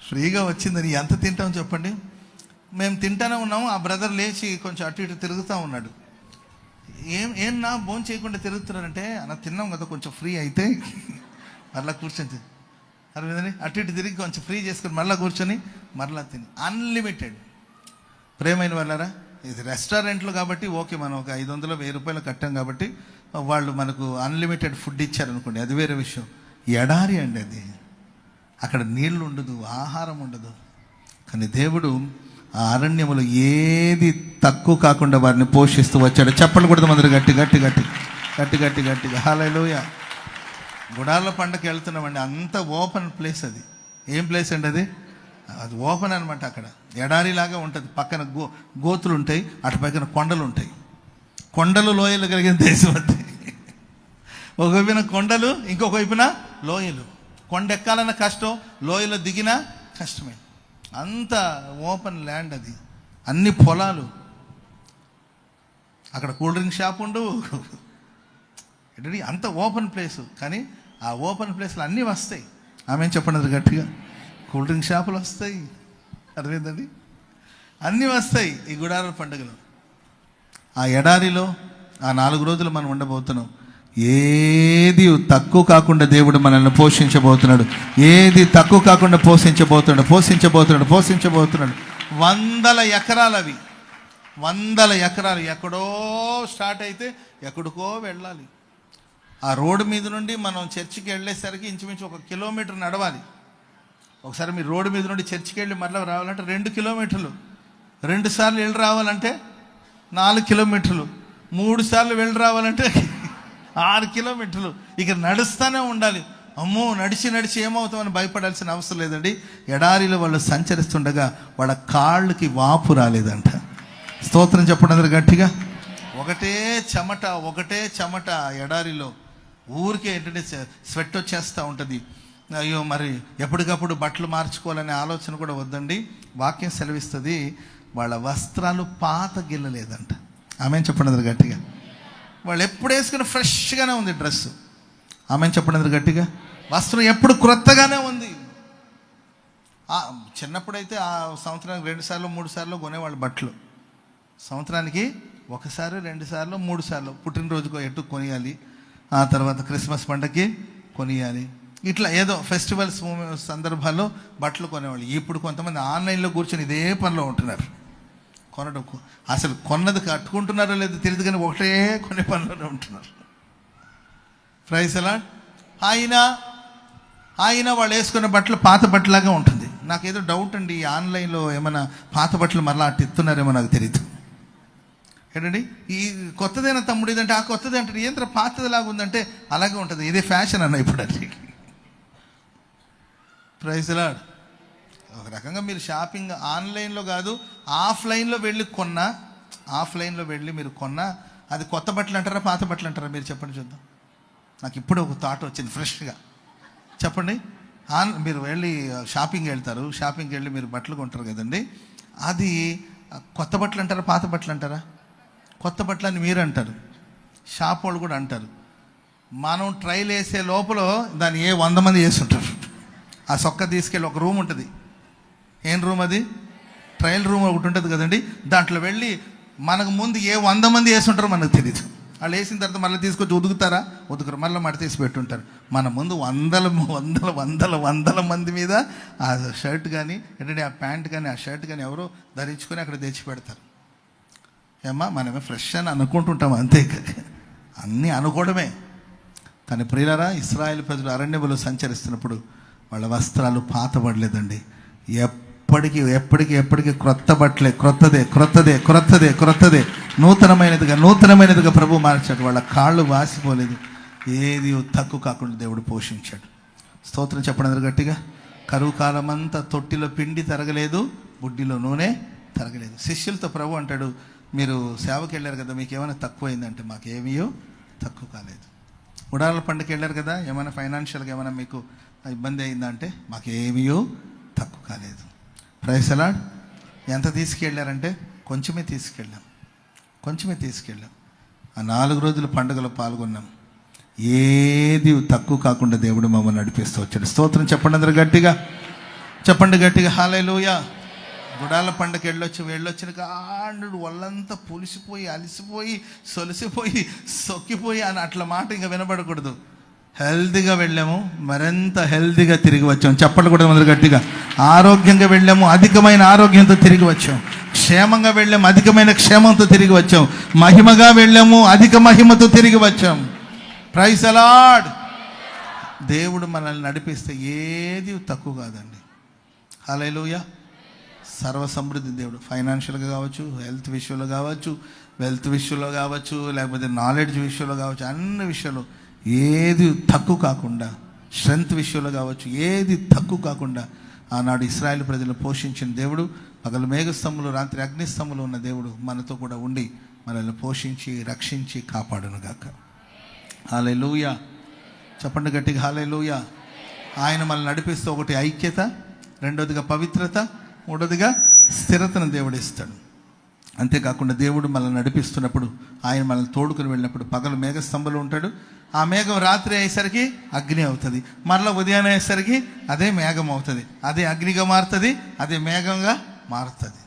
ఫ్రీగా వచ్చిందని ఎంత తింటాం చెప్పండి? మేము తింటానే ఉన్నాము. ఆ బ్రదర్ లేచి కొంచెం అటు ఇటు తిరుగుతూ ఉన్నాడు. ఏమన్నా భోజనం చేయకుండా తిరుగుతున్నారంటే, అన్న తిన్నాం కదా కొంచెం ఫ్రీ అయితే మరలా కూర్చొని అర్థమైందండి, అటు ఇటు తిరిగి కొంచెం ఫ్రీ చేసుకొని మరలా కూర్చొని మరలా తిని అన్లిమిటెడ్. ప్రేమైన వాళ్ళారా, ఇది రెస్టారెంట్లు కాబట్టి ఓకే, మనం ఒక 500, 1000 రూపాయలు కట్టాం కాబట్టి వాళ్ళు మనకు అన్లిమిటెడ్ ఫుడ్ ఇచ్చారనుకోండి, అది వేరే విషయం. ఎడారి అండి అది. అక్కడ నీళ్లు ఉండదు, ఆహారం ఉండదు. కానీ దేవుడు ఆ అరణ్యములో ఏది తక్కువ కాకుండా వారిని పోషిస్తూ వచ్చాడు. చెప్పలు కొడదాం అందరూ గట్టి గట్టి గట్టి గట్టి గట్టి గట్టిగా. హల్లెలూయా. గుడార్ల పండగకి వెళ్తున్నామండి, అంత ఓపెన్ ప్లేస్ అది. ఏం ప్లేస్ అండి అది? అది ఓపెన్ అనమాట. అక్కడ ఎడారిలాగా ఉంటుంది. పక్కన గోతులు ఉంటాయి, అటు పక్కన కొండలు ఉంటాయి. కొండలు లోయలు కలిగిన దేశం అది. ఒకవైపున కొండలు, ఇంకొక వైపున లోయలు. కొండ ఎక్కాలన్న కష్టం, లోయలో దిగినా కష్టమే. అంత ఓపెన్ ల్యాండ్ అది, అన్ని పొలాలు. అక్కడ కూల్ డ్రింక్ షాప్ ఉండు, అంత ఓపెన్ ప్లేసు. కానీ ఆ ఓపెన్ ప్లేస్లో అన్నీ వస్తాయి. ఆమె చెప్పండి గట్టిగా. కూల్ డ్రింక్ షాపులు వస్తాయి, అర్థమైందండి, అన్నీ వస్తాయి ఈ గుడారాల పండుగలో. ఆ ఎడారిలో ఆ 4 రోజులు మనం ఉండబోతున్నాం. ఏది తక్కువ కాకుండా దేవుడు మనల్ని పోషించబోతున్నాడు. ఏది తక్కువ కాకుండా పోషించబోతున్నాడు. 100 ఎకరాలు అవి, 100 ఎకరాలు. ఎక్కడో స్టార్ట్ అయితే ఎక్కడికో వెళ్ళాలి. ఆ రోడ్డు మీద నుండి మనం చర్చికి వెళ్ళేసరికి ఇంచుమించు 1 కిలోమీటర్ నడవాలి. ఒకసారి మీరు రోడ్డు మీద నుండి చర్చికి వెళ్ళి మళ్ళీ రావాలంటే 2 కిలోమీటర్లు. 2 సార్లు వెళ్ళి రావాలంటే 4 కిలోమీటర్లు. 3 సార్లు వెళ్ళి రావాలంటే 6 కిలోమీటర్లు. ఇక నడుస్తూనే ఉండాలి. అమ్మో నడిచి నడిచి ఏమవుతామని భయపడాల్సిన అవసరం లేదండి. ఎడారిలో వాళ్ళు సంచరిస్తుండగా వాళ్ళ కాళ్ళకి వాపు రాలేదంట. స్తోత్రం చెప్పండి అందరూ గట్టిగా. ఒకటే చెమట ఎడారిలో. ఊరికే ఏంటంటే స్వెట్ వచ్చేస్తూ ఉంటుంది. అయ్యో మరి ఎప్పటికప్పుడు బట్టలు మార్చుకోవాలనే ఆలోచన కూడా వద్దండి. వాక్యం సెలవిస్తుంది, వాళ్ళ వస్త్రాలు పాత గిల్లలేదంట. ఆమె చెప్పండి అందరూ గట్టిగా. వాళ్ళు ఎప్పుడు వేసుకుని ఫ్రెష్గానే ఉంది డ్రెస్. ఆమె చెప్పండి గట్టిగా. వస్త్రం ఎప్పుడు క్రొత్తగానే ఉంది. చిన్నప్పుడైతే ఆ సంవత్సరానికి 2 సార్లు 3 సార్లు కొనేవాళ్ళు బట్టలు. సంవత్సరానికి 1 సారి 2 సార్లు 3 సార్లు పుట్టినరోజుకు ఎటు కొనియాలి, ఆ తర్వాత క్రిస్మస్ పండగకి కొనియాలి, ఇట్లా ఏదో ఫెస్టివల్స్ సందర్భాల్లో బట్టలు కొనేవాళ్ళు. ఇప్పుడు కొంతమంది ఆన్లైన్లో కూర్చొని ఇదే పనిలో ఉంటున్నారు. కొనడం అసలు కొన్నది కట్టుకుంటున్నారో లేదో తెలియదు కానీ ఒకటే కొనే పనిలోనే ఉంటున్నారు. ప్రైజ్ అలాడ్. ఆయన వాళ్ళు వేసుకున్న బట్టలు పాత బట్టలాగా ఉంటుంది. నాకేదో డౌట్ అండి, ఈ ఆన్లైన్లో ఏమైనా పాత బట్టలు మరలా అట్టు ఇస్తున్నారేమో నాకు తెలియదు. ఏంటండి ఈ కొత్తదైన తమ్ముడు ఇదంటే ఆ కొత్తది అంటే ఏంద్ర పాతదిలాగా ఉందంటే అలాగే ఉంటుంది. ఇదే ఫ్యాషన్ అన్న ఇప్పుడు అది. Praise Lord. ఒక రకంగా మీరు షాపింగ్ ఆన్లైన్లో కాదు ఆఫ్లైన్లో వెళ్ళి మీరు కొన్నా అది కొత్త బట్టలు అంటారా పాత బట్టలు అంటారా మీరు చెప్పండి చూద్దాం. నాకు ఇప్పుడు ఒక థాట్ వచ్చింది ఫ్రెష్గా. చెప్పండి. మీరు వెళ్ళి షాపింగ్కి వెళ్ళి మీరు బట్టలు కొంటారు కదండి, అది కొత్త బట్టలు అంటారా పాత బట్టలు అంటారా? కొత్త బట్టలు అని మీరు అంటారు, షాప్ వాళ్ళు కూడా అంటారు. మనం ట్రైల్ వేసే లోపల దాన్ని 100 మంది వేసి ఉంటారు. ఆ సొక్క తీసుకెళ్ళి ఒక రూమ్ ఉంటుంది. ఏం రూమ్ అది? ట్రయల్ రూమ్ ఒకటి ఉంటుంది కదండి. దాంట్లో వెళ్ళి మనకు ముందు 100 మంది వేసి ఉంటారో మనకు తెలియదు. వాళ్ళు వేసిన తర్వాత మళ్ళీ తీసుకొచ్చి ఉతుకురు మళ్ళీ మడ తీసి పెట్టుంటారు. మన ముందు వందల మంది మీద ఆ షర్ట్ కానీ ఏంటంటే ఆ ప్యాంట్ కానీ ఆ షర్ట్ కానీ ఎవరో ధరించుకొని అక్కడ తెచ్చి పెడతారు. ఏమ్మా మనమే ఫ్రెష్ అని అనుకుంటుంటాం, అంతే అన్నీ అనుకోవడమే. కానీ ప్రియులారా, ఇశ్రాయేలు ప్రజలు అరణ్యములో సంచరిస్తున్నప్పుడు వాళ్ళ వస్త్రాలు పాతబడలేదండి. ఎప్పటికీ క్రొత్త బట్టలే, క్రొత్తదే నూతనమైనదిగా ప్రభు మార్చాడు. వాళ్ళ కాళ్ళు వాసిపోలేదు, ఏది తక్కువ కాకుండా దేవుడు పోషించాడు. స్తోత్రం చెప్పండి గట్టిగా. కరువు కాలం అంతా తొట్టిలో పిండి తరగలేదు, బుడ్డిలో నూనె తరగలేదు. శిష్యులతో ప్రభు అంటాడు, మీరు సేవకి వెళ్ళారు కదా, మీకు ఏమైనా తక్కువైందంటే మాకేమీ తక్కువ కాలేదు. ఉడాల పండుగకి వెళ్ళారు కదా, ఏమైనా ఫైనాన్షియల్గా ఏమైనా మీకు ఇబ్బంది అయిందంటే మాకేమీ తక్కువ కాలేదు. ప్రైజ్ అలాడ్. ఎంత తీసుకెళ్ళారంటే కొంచెమే తీసుకెళ్ళాం. ఆ 4 రోజులు పండుగలో పాల్గొన్నాం. ఏది తక్కువ కాకుండా దేవుడు మమ్మల్ని నడిపిస్తూ వచ్చాడు. స్తోత్రం చెప్పండి అందరూ గట్టిగా. హల్లెలూయా. గుడాల పండుగ వెళ్ళొచ్చిన కాండు ఒళ్ళంతా పులిసిపోయి అలిసిపోయి సొలిసిపోయి సొక్కిపోయి అని అట్లా మాట ఇంకా వినబడకూడదు. హెల్తీగా వెళ్ళాము, మరింత హెల్తీగా తిరిగి వచ్చాము. చెప్పండి కూడా అందరూ గట్టిగా. ఆరోగ్యంగా వెళ్ళాము, అధికమైన ఆరోగ్యంతో తిరిగి వచ్చాం. క్షేమంగా వెళ్ళాము, అధికమైన క్షేమంతో తిరిగి వచ్చాం. మహిమగా వెళ్ళాము, అధిక మహిమతో తిరిగి వచ్చాం. Praise the Lord. దేవుడు మనల్ని నడిపిస్తే ఏది తక్కువ కాదండి. హల్లెలూయా. సర్వ సమృద్ధి దేవుడు. ఫైనాన్షియల్గా కావచ్చు, హెల్త్ విషయంలో కావచ్చు, వెల్త్ విషయంలో కావచ్చు, లేకపోతే నాలెడ్జ్ విషయంలో కావచ్చు, అన్ని విషయాలు ఏది తక్కువ కాకుండా, స్ట్రెంత్ విషయంలో కావచ్చు, ఏది తక్కువ కాకుండా ఆనాడు ఇశ్రాయేలు ప్రజలు పోషించిన దేవుడు, పగలు మేఘస్తంభంలో రాత్రి అగ్నిస్తంభంలో ఉన్న దేవుడు మనతో కూడా ఉండి మనల్ని పోషించి రక్షించి కాపాడునుగాక. హల్లెలూయా. చెప్పండి గట్టిగా హల్లెలూయా. ఆయన మనల్ని నడిపిస్తూ ఒకటి ఐక్యత, రెండోదిగా పవిత్రత, మూడోదిగా స్థిరతను దేవుడు ఇస్తాడు. అంతేకాకుండా దేవుడు మనల్ని నడిపిస్తున్నప్పుడు, ఆయన మనల్ని తోడుకుని వెళ్ళినప్పుడు పగలు మేఘస్తంభంలో ఉంటాడు. ఆ మేఘం రాత్రి అయ్యేసరికి అగ్ని అవుతుంది, మరలా ఉదయాన్నే అయ్యేసరికి అదే మేఘం అవుతుంది, అదే అగ్నిగా మారుతుంది, అదే మేఘంగా మారుతుంది.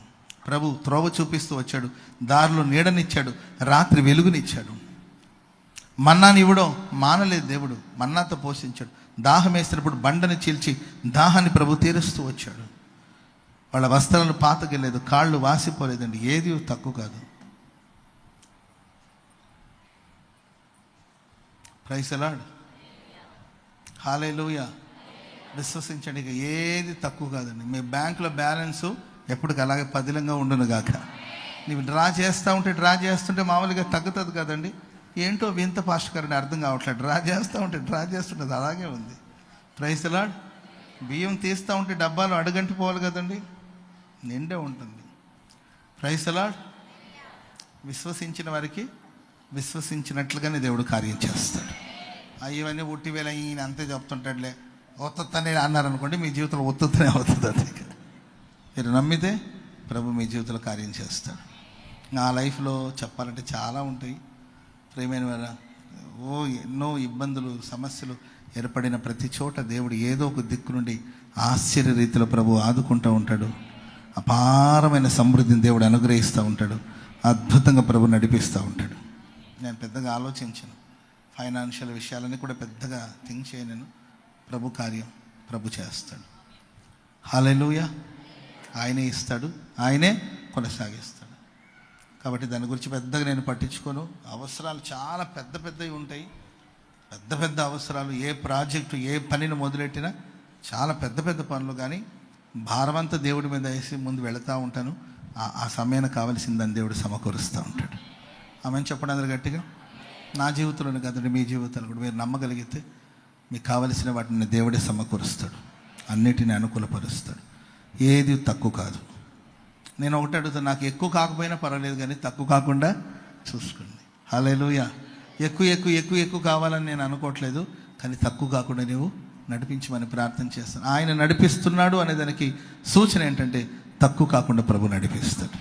ప్రభు త్రోవ చూపిస్తూ వచ్చాడు, దారిలో నీడనిచ్చాడు, రాత్రి వెలుగునిచ్చాడు. మన్నాని ఇవ్వడం మానలేదు దేవుడు, మన్నాతో పోషించాడు. దాహం వేసినప్పుడు బండని చీల్చి దాహాన్ని ప్రభు తీరుస్తూ వచ్చాడు. వాళ్ళ వస్త్రాలు పాతకెళ్ళలేదు, కాళ్ళు వాసిపోలేదండి, ఏది తక్కువ కాదు. Praise the Lord. హల్లెలూయా. విశ్వసించండి, ఇక ఏది తక్కువ కాదండి. మీ బ్యాంకులో బ్యాలెన్సు ఎప్పటికి అలాగే పదిలంగా ఉండును గాక. నీవు డ్రా చేస్తుంటే మామూలుగా తగ్గుతుంది కదండి. ఏంటో వింత పాస్టర్ని అర్థం కావట్లేదు. డ్రా చేస్తుంటే అలాగే ఉంది. Praise the Lord. బియ్యం తీస్తూ ఉంటే డబ్బాలు అడుగంటి పోవాలి కదండి, నిండే ఉంటుంది. Praise the Lord. విశ్వసించిన వారికి విశ్వసించినట్లుగానే దేవుడు కార్యం చేస్తాడు. ఇవన్నీ ఉట్టివేళ ఈయన అంతే చెప్తుంటాడులే, ఒత్తనే అన్నారనుకోండి, మీ జీవితంలో ఒత్తుతనే అవుతుంది. అది మీరు నమ్మితే ప్రభు మీ జీవితంలో కార్యం చేస్తాడు. నా లైఫ్లో చెప్పాలంటే చాలా ఉంటాయి. ప్రేమైన వారా, ఎన్నో ఇబ్బందులు సమస్యలు ఏర్పడిన ప్రతి చోట దేవుడు ఏదో ఒక దిక్కు నుండి ఆశ్చర్య రీతిలో ప్రభు ఆదుకుంటూ ఉంటాడు. అపారమైన సమృద్ధిని దేవుడు అనుగ్రహిస్తూ ఉంటాడు. అద్భుతంగా ప్రభు నడిపిస్తూ ఉంటాడు. నేను పెద్దగా ఆలోచించను, ఫైనాన్షియల్ విషయాలని కూడా పెద్దగా థింక్ చేయను. ప్రభు కార్యం ప్రభు చేస్తాడు. హల్లెలూయా. ఆయనే ఇస్తాడు, ఆయనే కొనసాగిస్తాడు. కాబట్టి దాని గురించి పెద్దగా నేను పట్టించుకోను. అవసరాలు చాలా పెద్ద పెద్దవి ఉంటాయి, పెద్ద పెద్ద అవసరాలు. ఏ ప్రాజెక్టు ఏ పనిని మొదలెట్టినా చాలా పెద్ద పెద్ద పనులు, కానీ భారమంతా దేవుడి మీద వేసి ముందు వెళుతూ ఉంటాను. ఆ సమయానికి కావలసిందని దేవుడు సమకూరుస్తూ ఉంటాడు. ఆమెను చెప్పడం అందరు గట్టిగా. నా జీవితంలోనే కదండి, మీ జీవితాలు కూడా మీరు నమ్మగలిగితే మీకు కావలసిన వాటిని దేవుడే సమకూరుస్తాడు, అన్నిటిని అనుకూలపరుస్తాడు. ఏది తక్కువ కాదు. నేను ఒకటి అడుగుతాను, నాకు ఎక్కువ కాకపోయినా పర్వాలేదు కానీ తక్కువ కాకుండా చూసుకోండి. హల్లెలూయా. ఎక్కువ ఎక్కువ ఎక్కువ ఎక్కువ కావాలని నేను అనుకోవట్లేదు, కానీ తక్కువ కాకుండా నీవు నడిపించమని ప్రార్థన చేస్తాను. ఆయన నడిపిస్తున్నాడు అనే దానికి సూచన ఏంటంటే తక్కువ కాకుండా ప్రభు నడిపిస్తాడు.